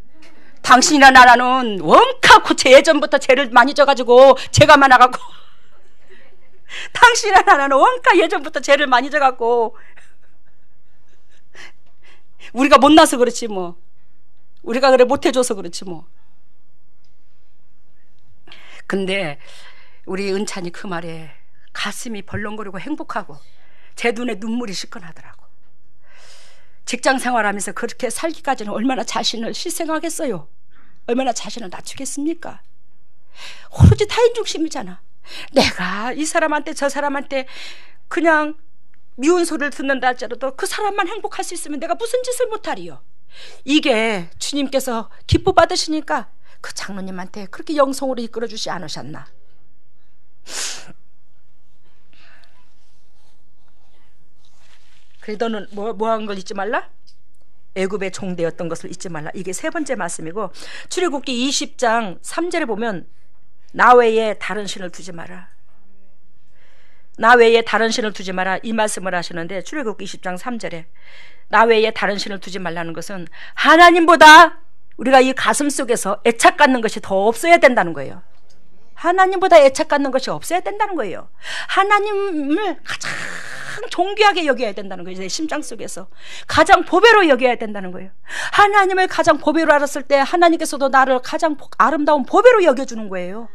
당신이나 나라는 원카고 예전부터 죄를 많이 져가지고 죄가 많아갖고 당신이나 나라는 원카 예전부터 죄를 많이 져갖고 우리가 못나서 그렇지 뭐. 우리가 그래 못해줘서 그렇지 뭐. 근데 우리 은찬이 그 말에 가슴이 벌렁거리고 행복하고 제 눈에 눈물이 시큰하더라고. 직장 생활하면서 그렇게 살기까지는 얼마나 자신을 희생하겠어요? 얼마나 자신을 낮추겠습니까? 오로지 타인 중심이잖아. 내가 이 사람한테 저 사람한테 그냥 미운 소리를 듣는다 할지라도 그 사람만 행복할 수 있으면 내가 무슨 짓을 못하리요? 이게 주님께서 기뻐 받으시니까 그 장로님한테 그렇게 영성으로 이끌어 주지 않으셨나? 그래, 너는 뭐 한 걸 잊지 말라? 애굽의 종되었던 것을 잊지 말라. 이게 세 번째 말씀이고, 출애굽기 20장 3절에 보면 나 외에 다른 신을 두지 마라. 나 외에 다른 신을 두지 마라, 이 말씀을 하시는데, 출애굽기 20장 3절에 나 외에 다른 신을 두지 말라는 것은 하나님보다 우리가 이 가슴 속에서 애착 갖는 것이 더 없어야 된다는 거예요. 하나님보다 애착 갖는 것이 없어야 된다는 거예요. 하나님을 가장 존귀하게 여겨야 된다는 거예요. 내 심장 속에서 가장 보배로 여겨야 된다는 거예요. 하나님을 가장 보배로 알았을 때 하나님께서도 나를 가장 아름다운 보배로 여겨주는 거예요.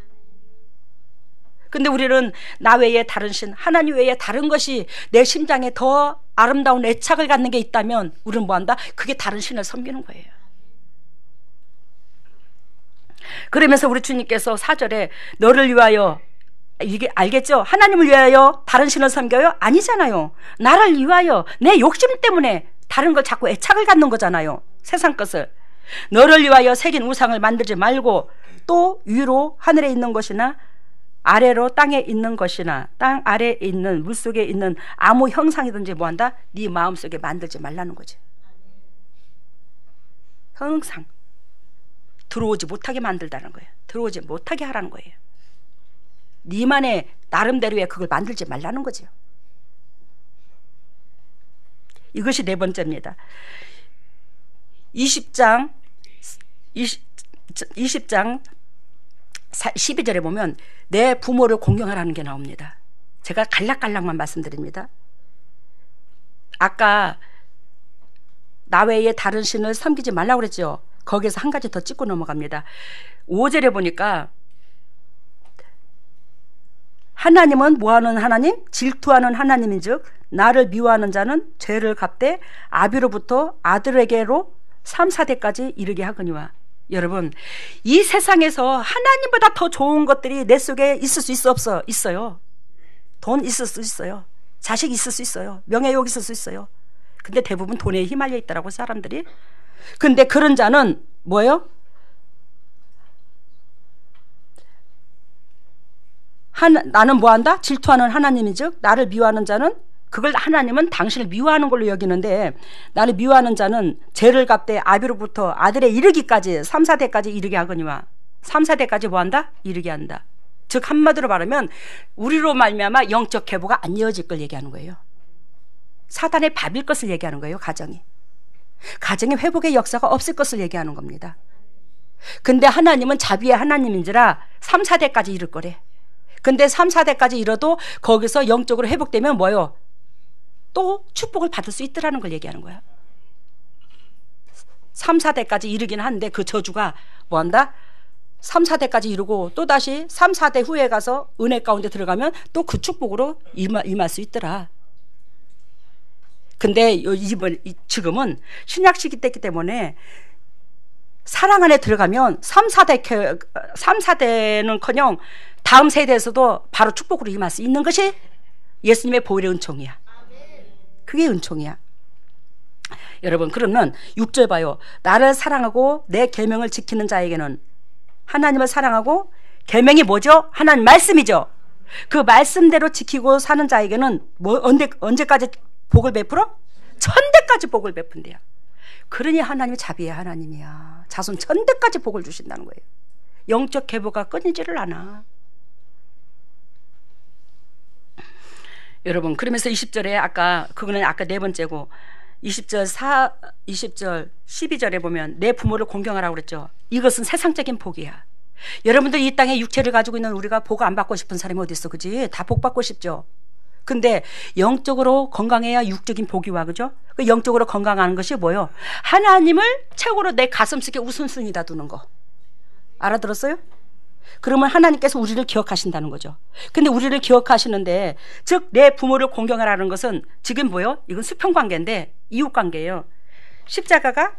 근데 우리는 나 외에 다른 신, 하나님 외에 다른 것이 내 심장에 더 아름다운 애착을 갖는 게 있다면 우리는 뭐한다? 그게 다른 신을 섬기는 거예요. 그러면서 우리 주님께서 4절에 너를 위하여, 이게 알겠죠? 하나님을 위하여 다른 신을 섬겨요? 아니잖아요. 나를 위하여, 내 욕심 때문에 다른 걸 자꾸 애착을 갖는 거잖아요. 세상 것을. 너를 위하여 새긴 우상을 만들지 말고 또 위로 하늘에 있는 것이나 아래로 땅에 있는 것이나 땅 아래에 있는 물속에 있는 아무 형상이든지 뭐한다? 네 마음속에 만들지 말라는 거지. 형상. 들어오지 못하게 만들다는 거예요. 들어오지 못하게 하라는 거예요. 네만의 나름대로의 그걸 만들지 말라는 거죠. 이것이 네 번째입니다. 20장 20장 12절에 보면 내 부모를 공경하라는 게 나옵니다. 제가 갈락갈락만 말씀드립니다. 아까 나 외에 다른 신을 섬기지 말라고 그랬죠. 거기에서 한 가지 더 찍고 넘어갑니다. 5절에 보니까 하나님은 뭐하는 하나님? 질투하는 하나님인즉 나를 미워하는 자는 죄를 갚되 아비로부터 아들에게로 3, 4대까지 이르게 하거니와. 여러분, 이 세상에서 하나님보다 더 좋은 것들이 내 속에 있을 수 있어 없어? 있어요. 돈 있을 수 있어요. 자식 있을 수 있어요. 명예욕 있을 수 있어요. 근데 대부분 돈에 휘말려 있더라고 사람들이. 근데 그런 자는 뭐예요? 나는 뭐한다? 질투하는 하나님인즉 나를 미워하는 자는, 그걸 하나님은 당신을 미워하는 걸로 여기는데, 나를 미워하는 자는 죄를 갚되 아비로부터 아들에 이르기까지 3, 4대까지 이르게 하거니와. 3, 4대까지 뭐한다? 이르게 한다. 즉 한마디로 말하면 우리로 말미암아 영적 계보가 안 이어질 걸 얘기하는 거예요. 사단의 밥일 것을 얘기하는 거예요. 가정이 회복의 역사가 없을 것을 얘기하는 겁니다. 근데 하나님은 자비의 하나님인지라 3, 4대까지 이를 거래. 근데 3, 4대까지 이뤄도 거기서 영적으로 회복되면 뭐요? 또 축복을 받을 수 있더라는 걸 얘기하는 거야. 3, 4대까지 이르긴 하는데 그 저주가 뭐한다? 3, 4대까지 이루고 또 다시 3, 4대 후에 가서 은혜 가운데 들어가면 또 그 축복으로 임할 수 있더라. 근데 지금은 신약 시기 때기 때문에 사랑 안에 들어가면 3, 4대는커녕 다음 세대에서도 바로 축복으로 임할 수 있는 것이 예수님의 보혈의 은총이야. 그게 은총이야. 여러분, 그러면 6절 봐요. 나를 사랑하고 내 계명을 지키는 자에게는, 하나님을 사랑하고 계명이 뭐죠? 하나님 말씀이죠. 그 말씀대로 지키고 사는 자에게는 뭐 언제까지 복을 베풀어? 1000대까지 복을 베푼대요. 그러니 하나님이 자비의 하나님이야. 자손 1000대까지 복을 주신다는 거예요. 영적 계보가 끊이지를 않아. 여러분, 그러면서 20절에 그거는 아까 네 번째고, 20절 12절에 보면 내 부모를 공경하라고 그랬죠. 이것은 세상적인 복이야. 여러분들 이 땅에 육체를 가지고 있는 우리가 복 안 받고 싶은 사람이 어디 있어? 그지? 다 복 받고 싶죠. 근데 영적으로 건강해야 육적인 복이 와. 그죠? 그 영적으로 건강하는 것이 뭐예요? 하나님을 최고로 내 가슴속에 우선순위다 두는 거. 알아들었어요? 그러면 하나님께서 우리를 기억하신다는 거죠. 근데 우리를 기억하시는데, 즉 내 부모를 공경하라는 것은 지금 뭐예요? 이건 수평관계인데 이웃관계예요. 십자가가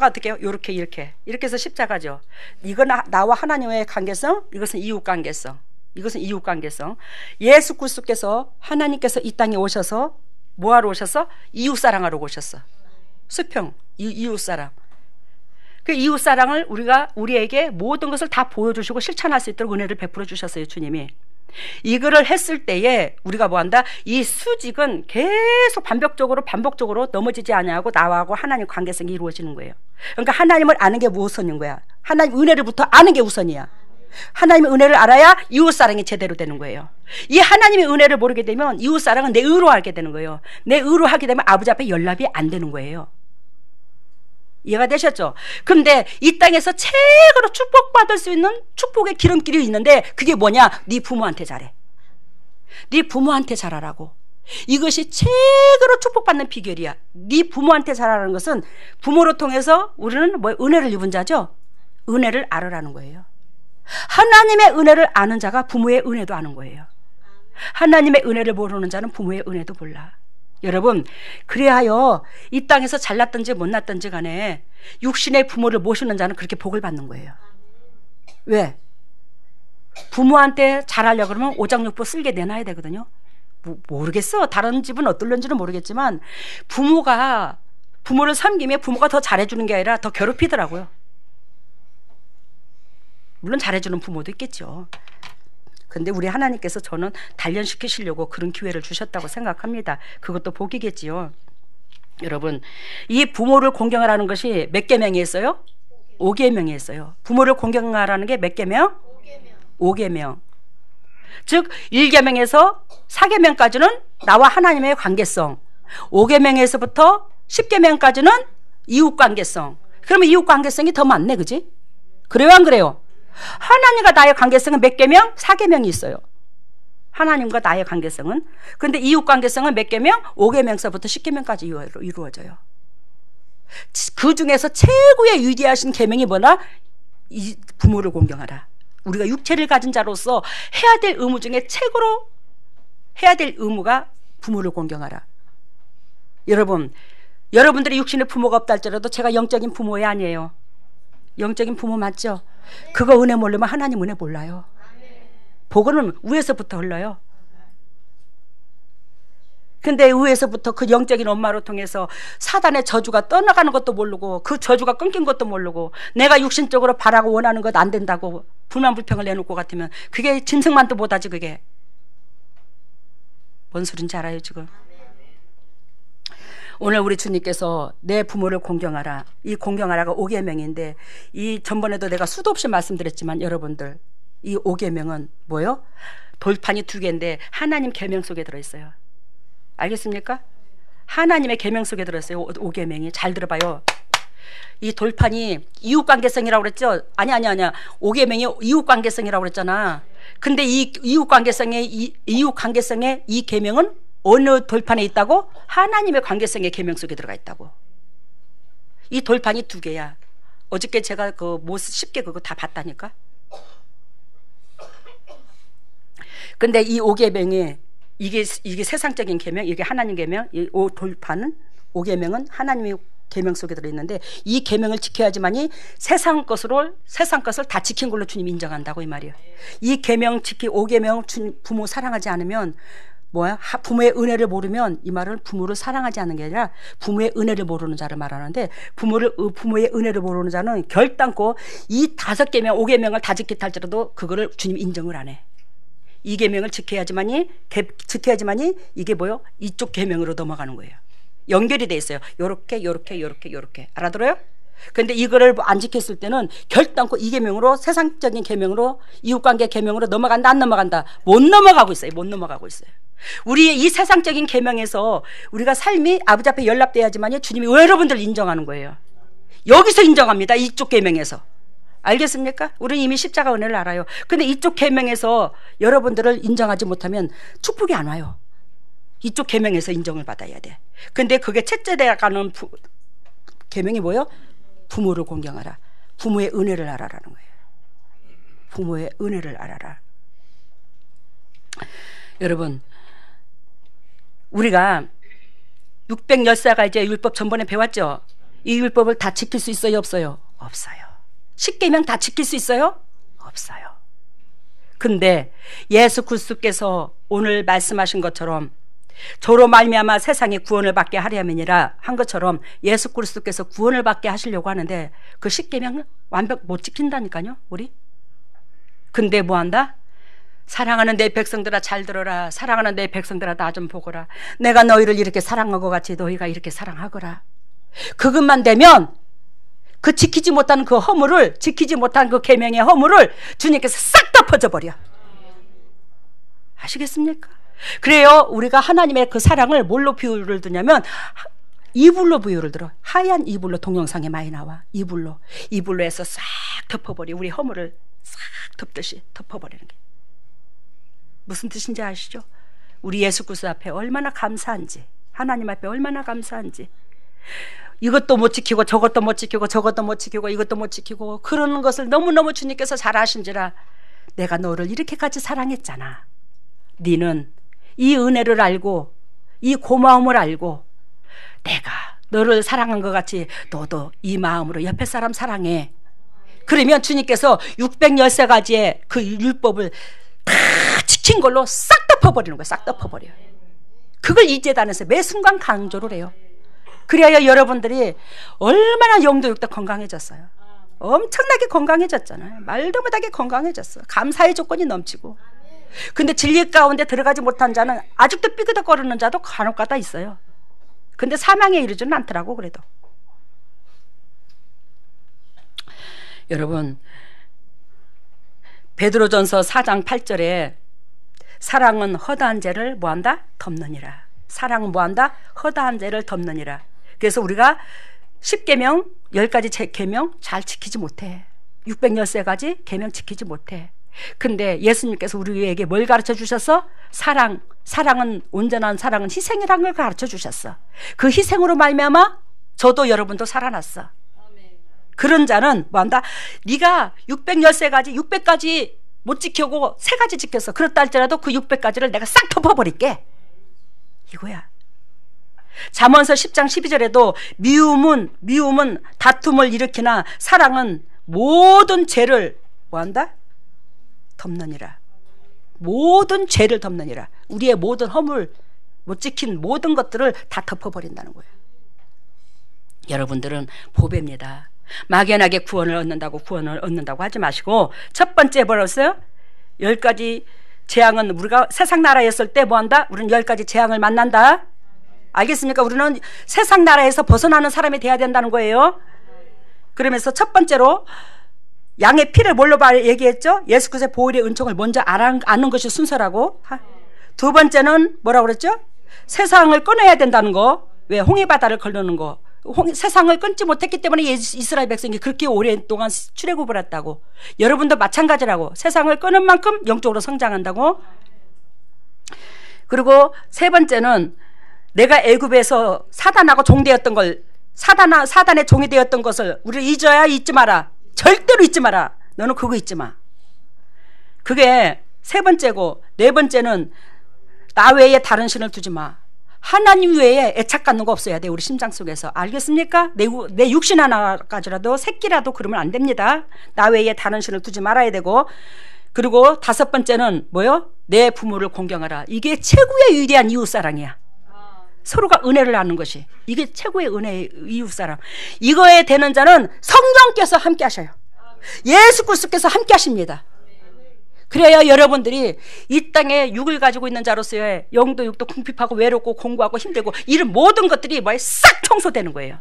어떻게 해요? 이렇게 해서 십자가죠. 이건 나와 하나님의 관계성, 이것은 이웃관계성. 예수 그리스도께서, 하나님께서 이 땅에 오셔서 뭐하러 오셨어? 이웃사랑하러 오셨어. 수평, 이웃사랑. 그 이웃사랑을 우리에게 모든 것을 다 보여주시고 실천할 수 있도록 은혜를 베풀어 주셨어요, 주님이. 이거를 했을 때에 우리가 뭐한다? 이 수직은 계속 반복적으로 넘어지지 않냐고 나하고 하나님 관계성이 이루어지는 거예요. 그러니까 하나님을 아는 게 우선인 거야. 하나님 은혜를부터 아는 게 우선이야. 하나님의 은혜를 알아야 이웃사랑이 제대로 되는 거예요. 이 하나님의 은혜를 모르게 되면 이웃사랑은 내 의로 알게 되는 거예요. 내 의로 하게 되면 아버지 앞에 연락이 안 되는 거예요. 이해가 되셨죠? 근데 이 땅에서 최고로 축복받을 수 있는 축복의 기름길이 있는데 그게 뭐냐? 네 부모한테 잘해. 네 부모한테 잘하라고. 이것이 최고로 축복받는 비결이야. 네 부모한테 잘하라는 것은 부모로 통해서 우리는 뭐 은혜를 입은 자죠? 은혜를 알으라는 거예요. 하나님의 은혜를 아는 자가 부모의 은혜도 아는 거예요. 하나님의 은혜를 모르는 자는 부모의 은혜도 몰라. 여러분, 그래하여 이 땅에서 잘났든지 못났든지 간에 육신의 부모를 모시는 자는 그렇게 복을 받는 거예요. 왜? 부모한테 잘하려고 그러면 오장육부 쓸게 내놔야 되거든요. 모르겠어. 다른 집은 어떨런지는 모르겠지만 부모를 섬기면 부모가 더 잘해주는 게 아니라 더 괴롭히더라고요. 물론 잘해주는 부모도 있겠죠. 근데 우리 하나님께서 저는 단련시키시려고 그런 기회를 주셨다고 생각합니다. 그것도 복이겠지요. 여러분, 이 부모를 공경하라는 것이 몇 계명이 있어요? 5계명이 있어요. 부모를 공경하라는 게 몇 계명? 5계명. 즉 1계명에서 4계명까지는 나와 하나님의 관계성, 5계명에서부터 10계명까지는 이웃관계성. 그러면 이웃 관계성이 더 많네, 그지? 그래요, 안 그래요? 하나님과 나의 관계성은 몇 계명? 4계명이 있어요. 하나님과 나의 관계성은. 근데 이웃 관계성은 몇 계명? 5계명서부터 10계명까지 이루어져요. 그 중에서 최고의 위대하신 계명이 뭐나? 이 부모를 공경하라. 우리가 육체를 가진 자로서 해야 될 의무 중에 최고로 해야 될 의무가 부모를 공경하라. 여러분들이 육신의 부모가 없다 할지라도 제가 영적인 부모애 아니에요. 영적인 부모 맞죠? 그거 은혜 모르면 하나님 은혜 몰라요. 복은 위에서부터 흘러요. 근데 위에서부터 그 영적인 엄마로 통해서 사단의 저주가 떠나가는 것도 모르고 그 저주가 끊긴 것도 모르고 내가 육신적으로 바라고 원하는 것 안 된다고 불만 불평을 내놓을 것 같으면 그게 짐승만도 못하지. 그게 뭔 소린지 알아요 지금? 오늘 우리 주님께서 내 부모를 공경하라. 이 공경하라가 5계명인데 이 전번에도 내가 수도 없이 말씀드렸지만 여러분들 이 5계명은 뭐요? 돌판이 2개인데 하나님 계명 속에 들어있어요. 알겠습니까? 하나님의 계명 속에 들어있어요. 5계명이. 잘 들어봐요. 이 돌판이 이웃관계성이라고 그랬죠? 아니야. 5계명이 이웃관계성이라고 그랬잖아. 근데 이 이웃관계성의 이 계명은 어느 돌판에 있다고? 하나님의 관계성의 계명 속에 들어가 있다고. 이 돌판이 2개야. 어저께 제가 그 쉽게 그거 다 봤다니까. 근데 이 5계명이 이게 세상적인 계명, 이게 하나님 계명, 이 돌판은 5계명은 하나님의 계명 속에 들어있는데 이 계명을 지켜야지만이 세상 것을 다 지킨 걸로 주님 인정한다고 이 말이에요. 이 계명 5계명 부모 사랑하지 않으면 부모의 은혜를 모르면 이 말은 부모를 사랑하지 않는 게 아니라 부모의 은혜를 모르는 자를 말하는데 부모의 은혜를 모르는 자는 결단코 이 5계명 5계명을 다 지켰다 할지라도 그거를 주님 인정을 안 해. 이 계명을 지켜야지만이 이게 이쪽 계명으로 넘어가는 거예요. 연결이 돼 있어요. 요렇게 알아들어요? 근데 이거를 안 지켰을 때는 결단코 이 계명으로 세상적인 계명으로 이웃관계 계명으로 넘어간다 안 넘어간다? 못 넘어가고 있어요. 우리의 이 세상적인 계명에서 우리가 삶이 아버지 앞에 연락돼야지만이 주님이 여러분들 인정하는 거예요. 여기서 인정합니다. 이쪽 계명에서. 알겠습니까? 우리는 이미 십자가 은혜를 알아요. 근데 이쪽 계명에서 여러분들을 인정하지 못하면 축복이 안 와요. 이쪽 계명에서 인정을 받아야 돼. 근데 그게 첫째되어 가는 계명이 뭐예요? 부모를 공경하라. 부모의 은혜를 알아라는 거예요. 부모의 은혜를 알아라. 여러분, 우리가 610가지의 율법 전번에 배웠죠? 이 율법을 다 지킬 수 있어요? 없어요? 없어요. 10계명 다 지킬 수 있어요? 없어요. 근데 예수 그리스도께서 오늘 말씀하신 것처럼 저로 말미암아 세상에 구원을 받게 하려면이라 한 것처럼 예수 그리스도께서 구원을 받게 하시려고 하는데 그 10계명 완벽 못 지킨다니까요, 우리. 근데 뭐 한다? 사랑하는 내 백성들아 잘 들어라. 사랑하는 내 백성들아 나 좀 보거라. 내가 너희를 이렇게 사랑한 것 같이 너희가 이렇게 사랑하거라. 그것만 되면 그 지키지 못한 그 계명의 허물을 주님께서 싹 덮어져 버려. 아시겠습니까? 그래요. 우리가 하나님의 그 사랑을 뭘로 비유를 드냐면 이불로 비유를 들어. 하얀 이불로 동영상에 많이 나와. 이불로 해서 싹 덮어버려. 우리 허물을 싹 덮듯이 덮어버리는 게 무슨 뜻인지 아시죠? 우리 예수 그리스도 앞에 얼마나 감사한지, 하나님 앞에 얼마나 감사한지. 이것도 못 지키고 저것도 못 지키고 이것도 못 지키고 그러는 것을 너무너무 주님께서 잘 아신지라 내가 너를 이렇게까지 사랑했잖아. 너는 이 은혜를 알고 이 고마움을 알고 내가 너를 사랑한 것 같이 너도 이 마음으로 옆에 사람 사랑해. 그러면 주님께서 613가지의 그 율법을 다 지킨 걸로 싹 덮어버리는 거예요. 싹 덮어버려요. 그걸 이 제단에서 매 순간 강조를 해요. 그래야 여러분들이 얼마나 영도 육도 건강해졌어요. 엄청나게 건강해졌잖아요. 말도 못하게 건강해졌어. 감사의 조건이 넘치고. 근데 진리 가운데 들어가지 못한 자는 아직도 삐그덕거리는 자도 간혹가다 있어요. 근데 사망에 이르지는 않더라고. 그래도 여러분, 베드로전서 4장 8절에 사랑은 허다한 죄를 뭐한다? 덮느니라. 사랑은 뭐한다? 허다한 죄를 덮느니라. 그래서 우리가 10계명 10가지 계명 잘 지키지 못해. 613가지 계명 지키지 못해. 근데 예수님께서 우리에게 뭘 가르쳐 주셨어? 사랑은 온전한 사랑은 희생이라는 걸 가르쳐 주셨어. 그 희생으로 말미암아 저도 여러분도 살아났어. 그런 자는 뭐한다? 네가 613가지 600가지 못 지켜고 3가지 지켰어. 그렇다 할지라도 그 600가지를 내가 싹 덮어버릴게. 이거야. 잠언서 10장 12절에도 미움은 다툼을 일으키나 사랑은 모든 죄를 뭐한다? 덮느니라. 모든 죄를 덮느니라. 우리의 모든 허물, 못 지킨 모든 것들을 다 덮어버린다는 거예요. 여러분들은 보배입니다. 막연하게 구원을 얻는다고 하지 마시고, 첫 번째 뭐라고 했어요? 10가지 재앙은 우리가 세상 나라였을 때 뭐한다? 우리는 10가지 재앙을 만난다. 알겠습니까? 우리는 세상 나라에서 벗어나는 사람이 돼야 된다는 거예요. 그러면서 첫 번째로 양의 피를 뭘로 얘기했죠? 예수 그리스도의 보혈의 은총을 먼저 아는 것이 순서라고. 두 번째는 뭐라고 그랬죠? 세상을 끊어야 된다는 거. 왜? 홍해바다를 걸르는 거. 세상을 끊지 못했기 때문에 이스라엘 백성이 그렇게 오랫동안 출애굽을 했다고. 여러분도 마찬가지라고. 세상을 끊은 만큼 영적으로 성장한다고. 그리고 세 번째는 내가 애굽에서 사단하고 종되었던 걸, 사단의 종이 되었던 것을 우리 잊어야 잊지 마라. 절대로 잊지 마라. 너는 그거 잊지 마. 그게 세 번째고, 네 번째는 나 외에 다른 신을 두지 마. 하나님 외에 애착 갖는 거 없어야 돼. 우리 심장 속에서. 알겠습니까? 내 육신 하나까지라도 새끼라도 그러면 안 됩니다. 나 외에 다른 신을 두지 말아야 되고, 그리고 다섯 번째는 뭐요? 내 부모를 공경하라. 이게 최고의 위대한 이웃사랑이야. 서로가 은혜를 나누는 것이, 이게 최고의 은혜의 이웃사랑. 이거에 되는 자는 성령께서 함께 하셔요. 예수 그리스도께서 함께 하십니다. 그래야 여러분들이 이 땅에 육을 가지고 있는 자로서의 영도 육도 궁핍하고 외롭고 공부하고 힘들고 이런 모든 것들이 싹 청소되는 거예요.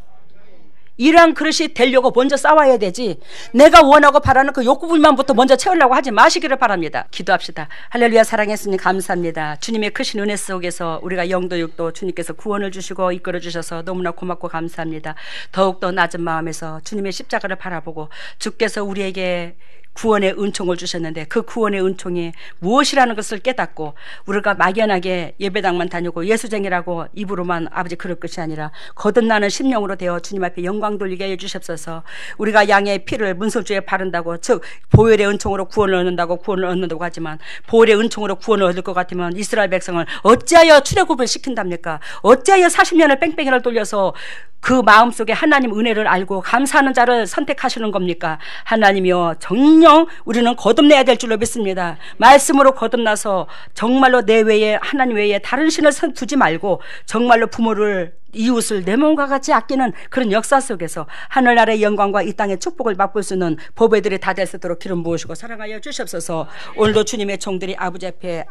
이러한 그릇이 되려고 먼저 싸워야 되지, 내가 원하고 바라는 그 욕구불만부터 먼저 채우려고 하지 마시기를 바랍니다. 기도합시다. 할렐루야. 사랑했으니 감사합니다. 주님의 크신 은혜 속에서 우리가 영도 육도 주님께서 구원을 주시고 이끌어 주셔서 너무나 고맙고 감사합니다. 더욱더 낮은 마음에서 주님의 십자가를 바라보고 주께서 우리에게 구원의 은총을 주셨는데 그 구원의 은총이 무엇이라는 것을 깨닫고, 우리가 막연하게 예배당만 다니고 예수쟁이라고 입으로만 아버지 그럴 것이 아니라 거듭나는 심령으로 되어 주님 앞에 영광 돌리게 해주셨어서, 우리가 양의 피를 문설주에 바른다고, 즉 보혈의 은총으로 구원을 얻는다고 하지만, 보혈의 은총으로 구원을 얻을 것 같으면 이스라엘 백성을 어찌하여 출애굽을 시킨답니까? 어찌하여 40년을 뺑뺑이를 돌려서 그 마음속에 하나님 은혜를 알고 감사하는 자를 선택하시는 겁니까? 하나님이여, 정녕 우리는 거듭내야 될 줄로 믿습니다. 말씀으로 거듭나서 정말로 내 외에, 하나님 외에 다른 신을 두지 말고 정말로 부모를, 이웃을 내 몸과 같이 아끼는 그런 역사 속에서 하늘나라의 영광과 이 땅의 축복을 맛볼 수 있는 보배들이 다 될 수 있도록 기름 부으시고 사랑하여 주시옵소서. 오늘도 주님의 종들이 아버지 앞에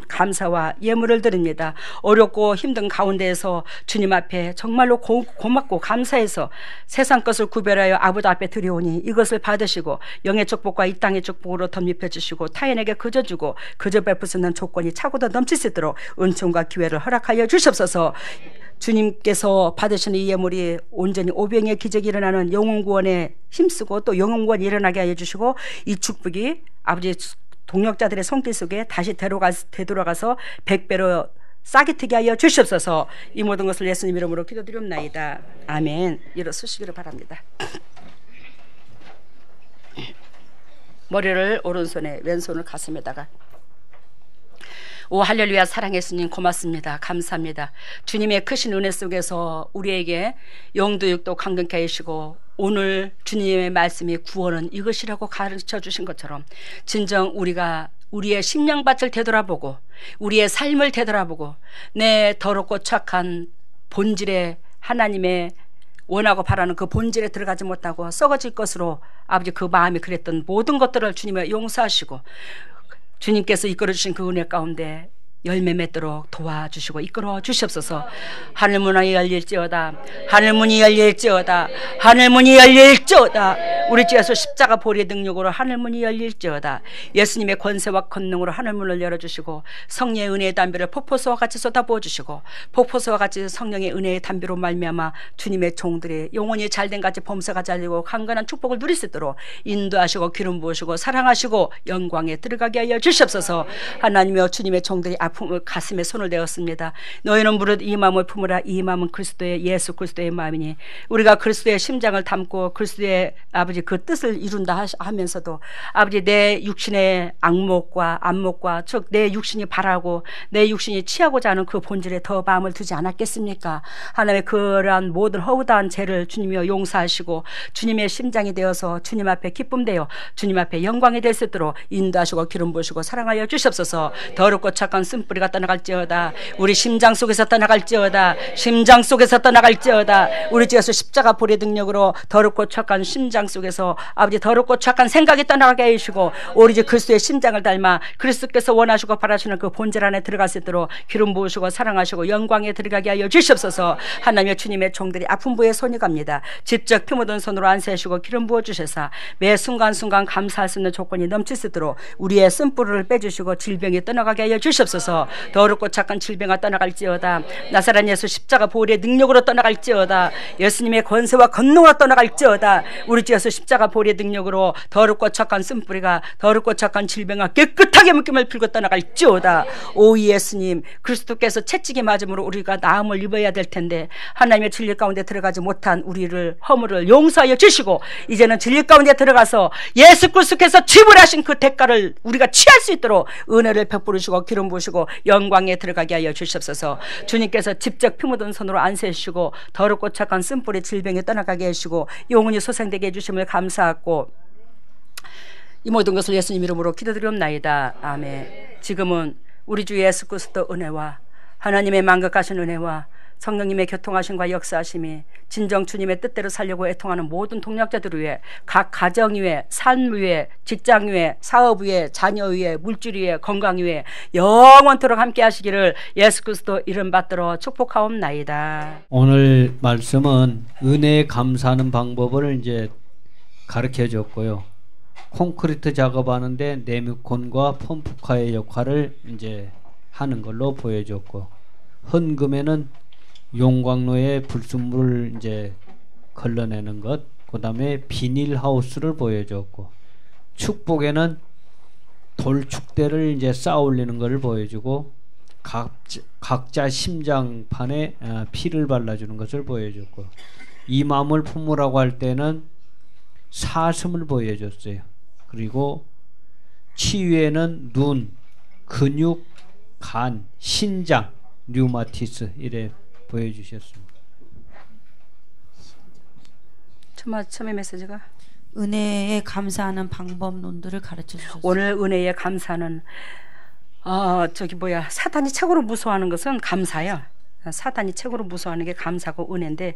감사와 예물을 드립니다. 어렵고 힘든 가운데에서 주님 앞에 정말로 고맙고 감사해서 세상 것을 구별하여 아버지 앞에 드려오니 이것을 받으시고 영의 축복과 이 땅의 축복으로 덧입혀 주시고 타인에게 그저 주고 그저 베풀 수 있는 조건이 차고도 넘칠 수 있도록 은총과 기회를 허락하여 주시옵소서. 주님께서 받으시는 이 예물이 온전히 오병의 기적이 일어나는 영혼구원에 힘쓰고 또 영혼구원이 일어나게 하여 주시고, 이 축복이 아버지 동역자들의 손길 속에 다시 되돌아가서 100배로 싹이 트게 하여 주시옵소서. 이 모든 것을 예수님 이름으로 기도드리옵나이다. 아멘. 일어서시기를 바랍니다. 머리를 오른손에, 왼손을 가슴에다가. 오 할렐루야. 사랑했으님 고맙습니다. 감사합니다. 주님의 크신 은혜 속에서 우리에게 영도 육도 강건케 하시고, 오늘 주님의 말씀이 구원은 이것이라고 가르쳐 주신 것처럼 진정 우리가 우리의 심령밭을 되돌아보고 우리의 삶을 되돌아보고 내 더럽고 착한 본질에, 하나님의 원하고 바라는 그 본질에 들어가지 못하고 썩어질 것으로 아버지 그 마음이 그랬던 모든 것들을 주님의 용서하시고, 주님께서 이끌어주신 그 은혜 가운데 열매 맺도록 도와주시고 이끌어 주시옵소서. 하늘문이 열릴지어다. 하늘문이 열릴지어다. 하늘문이 열릴지어다. 우리 주 예수 십자가 보리의 능력으로 하늘문이 열릴지어다. 예수님의 권세와 권능으로 하늘문을 열어주시고 성령의 은혜의 담비를 폭포수와 같이 쏟아부어 주시고 폭포수와 같이 성령의 은혜의 담비로 말미암아 주님의 종들이 영혼이 잘된 같이 범사가 잘리고 강건한 축복을 누릴 수 있도록 인도하시고 기름 부으시고 사랑하시고 영광에 들어가게 하여 주시옵소서. 하나님이여 주님의 종들이 아픔을 가슴에 손을 대었습니다. 너희는 무릇 이 마음을 품으라. 이 마음은 그리스도의 예수 그리스도의 마음이니 우리가 그리스도의 심장을 담고 그리스도의 아버지 그 뜻을 이룬다 하면서도 아버지 내 육신의 악목과 안목과 즉 내 육신이 바라고 내 육신이 취하고자 하는 그 본질에 더 마음을 두지 않았겠습니까? 하나님의 그러한 모든 허우다한 죄를 주님이여 용서하시고 주님의 심장이 되어서 주님 앞에 기쁨 되어 주님 앞에 영광이 될 수 있도록 인도하시고 기름 부으시고 사랑하여 주시옵소서. 더럽고 착한 쓴뿌리가 떠나갈지어다. 우리 심장 속에서 떠나갈지어다. 심장 속에서 떠나갈지어다. 우리 주 예수 십자가 보리의 능력으로 더럽고 착한 심장 속에서 아버지 더럽고 착한 생각이 떠나가게 해주시고 우리 주 그리스도의 심장을 닮아 그리스도께서 원하시고 바라시는 그 본질 안에 들어갈 수 있도록 기름 부으시고 사랑하시고 영광에 들어가게 하여 주시옵소서. 하나님의 주님의 종들이 아픈 부에 손이 갑니다. 직접 피 묻은 손으로 안수하시고 기름 부어주셔서 매 순간순간 감사할 수 있는 조건이 넘칠 수 있도록 우리의 쓴뿌리를 빼주시고 질병이 떠나가게 하여 주시옵소서. 더럽고 착한 질병아 떠나갈지어다. 나사렛 예수 십자가 보혈의 능력으로 떠나갈지어다. 예수님의 권세와 권능으로 떠나갈지어다. 우리 주 예수 십자가 보혈의 능력으로 더럽고 착한 쓴뿌리가 더럽고 착한 질병아 깨끗하게 묶임을 풀고 떠나갈지어다. 오 예수님 그리스도께서 채찍에 맞음으로 우리가 나음을 입어야 될 텐데 하나님의 진리 가운데 들어가지 못한 우리를 허물을 용서하여 주시고 이제는 진리 가운데 들어가서 예수 그리스도께서 지불하신 그 대가를 우리가 취할 수 있도록 은혜를 베푸시고 기름 부으시고 영광에 들어가게 하여 주시옵소서. 주님께서 직접 피 묻은 손으로 안수해주시고 더럽고 착한 쓴뿌리 질병이 떠나가게 해주시고 영혼이 소생되게 해주심을 감사하고 이 모든 것을 예수님 이름으로 기도드리옵나이다. 아멘. 지금은 우리 주 예수 그리스도 은혜와 하나님의 만극하신 은혜와 성령님의 교통하심과 역사하심이 진정 주님의 뜻대로 살려고 애통하는 모든 동력자들 위해 각 가정 위에 삶 위에 직장 위에 사업 위에 자녀 위에 물질 위에 건강 위에 영원토록 함께 하시기를 예수 그리스도 이름 받들어 축복하옵나이다. 오늘 말씀은 은혜에 감사하는 방법을 이제 가르쳐 줬고요. 콘크리트 작업하는데 네미콘과 펌프카의 역할을 이제 하는 걸로 보여줬고 헌금에는 용광로에 불순물을 이제 걸러내는 것, 그 다음에 비닐하우스를 보여줬고 축복에는 돌축대를 이제 쌓아 올리는 것을 보여주고 각자 심장판에 피를 발라주는 것을 보여줬고 이 마음을 품으라고 할 때는 사슴을 보여줬어요. 그리고 치유에는 눈, 근육, 간, 신장, 류마티스 이래 보여주셨습니다. 처음에 메시지가 은혜에 감사하는 방법론들을 가르쳐 주셨어요. 오늘 은혜에 감사는 사탄이 최고로 무서워하는 것은 감사예요. 사탄이 최고로 무서워하는 게 감사고 은혜인데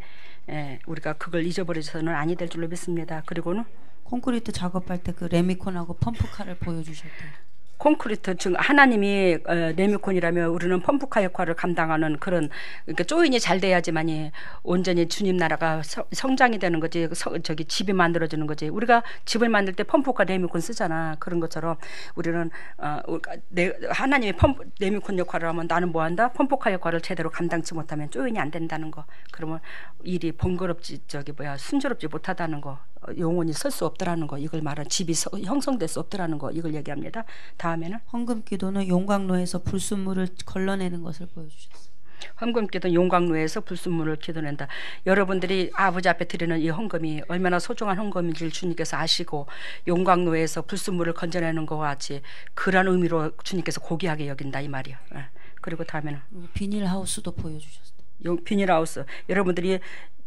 우리가 그걸 잊어버려서는 아니 될 줄로 믿습니다. 그리고는 콘크리트 작업할 때 그 레미콘하고 펌프카를 보여주셨대요. 콘크리트 즉 하나님이 레미콘이라면 우리는 펌프카 역할을 감당하는 그런 그러니까 조인이 잘 돼야지만이 온전히 주님 나라가 성장이 되는 거지. 저기 집이 만들어지는 거지. 우리가 집을 만들 때 펌프카 레미콘 쓰잖아. 그런 것처럼 우리는 하나님이 레미콘 역할을 하면 나는 뭐 한다? 펌프카 역할을 제대로 감당치 못하면 조인이 안 된다는 거. 그러면 일이 번거롭지 순조롭지 못하다는 거. 영혼이 설 수 없더라는 거. 이걸 말하는 집이 형성될 수 없더라는 거. 이걸 얘기합니다. 다음에는 헌금기도는 용광로에서 불순물을 걸러내는 것을 보여주셨어요. 헌금기도 용광로에서 불순물을 기도낸다. 여러분들이 아버지 앞에 드리는 이 헌금이 얼마나 소중한 헌금인지를 주님께서 아시고 용광로에서 불순물을 건져내는 것과 같이 그런 의미로 주님께서 고귀하게 여긴다 이 말이야. 그리고 다음에는 비닐하우스도 보여주셨어요. 비닐하우스. 여러분들이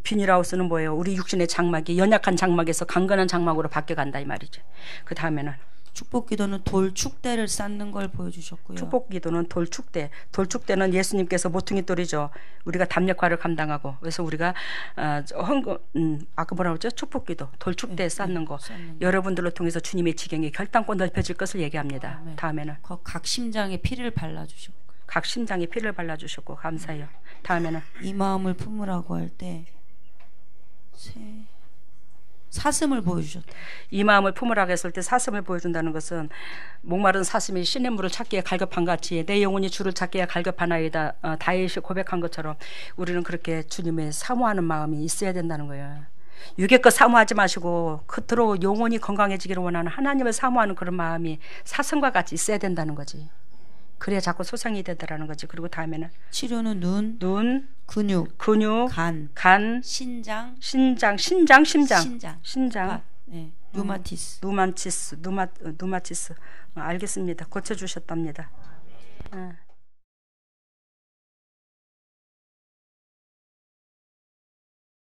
비닐하우스는 뭐예요? 우리 육신의 장막이 연약한 장막에서 강건한 장막으로 바뀌어간다 이 말이죠. 그 다음에는 축복기도는 돌축대를 쌓는 걸 보여주셨고요. 축복기도는 돌축대. 돌축대는 예수님께서 모퉁이 돌이죠. 우리가 담 역할을 감당하고 그래서 우리가 아까 뭐라고 했죠? 축복기도 돌축대 쌓는 거. 여러분들로 통해서 주님의 지경이 결단코 넓혀질 것을 얘기합니다. 다음에는 각 심장에 피를 발라주셨고 각 심장에 피를 발라주셨고 감사해요. 다음에는 이 마음을 품으라고 할 때 사슴을 보여주셨다. 이 마음을 품으라고 했을 때 사슴을 보여준다는 것은 목마른 사슴이 시냇 물을 찾기에 갈급한 같이 내 영혼이 주를 찾기에 갈급하나이다. 다윗이 고백한 것처럼 우리는 그렇게 주님의 사모하는 마음이 있어야 된다는 거예요. 육의 것 사모하지 마시고 겉으로 영혼이 건강해지기를 원하는 하나님을 사모하는 그런 마음이 사슴과 같이 있어야 된다는 거지. 그래야 자꾸 소생이 되더라는 거지. 그리고 다음에는 치료는 눈, 근육, 간, 신장, 네. 누마티스. 알겠습니다. 고쳐주셨답니다.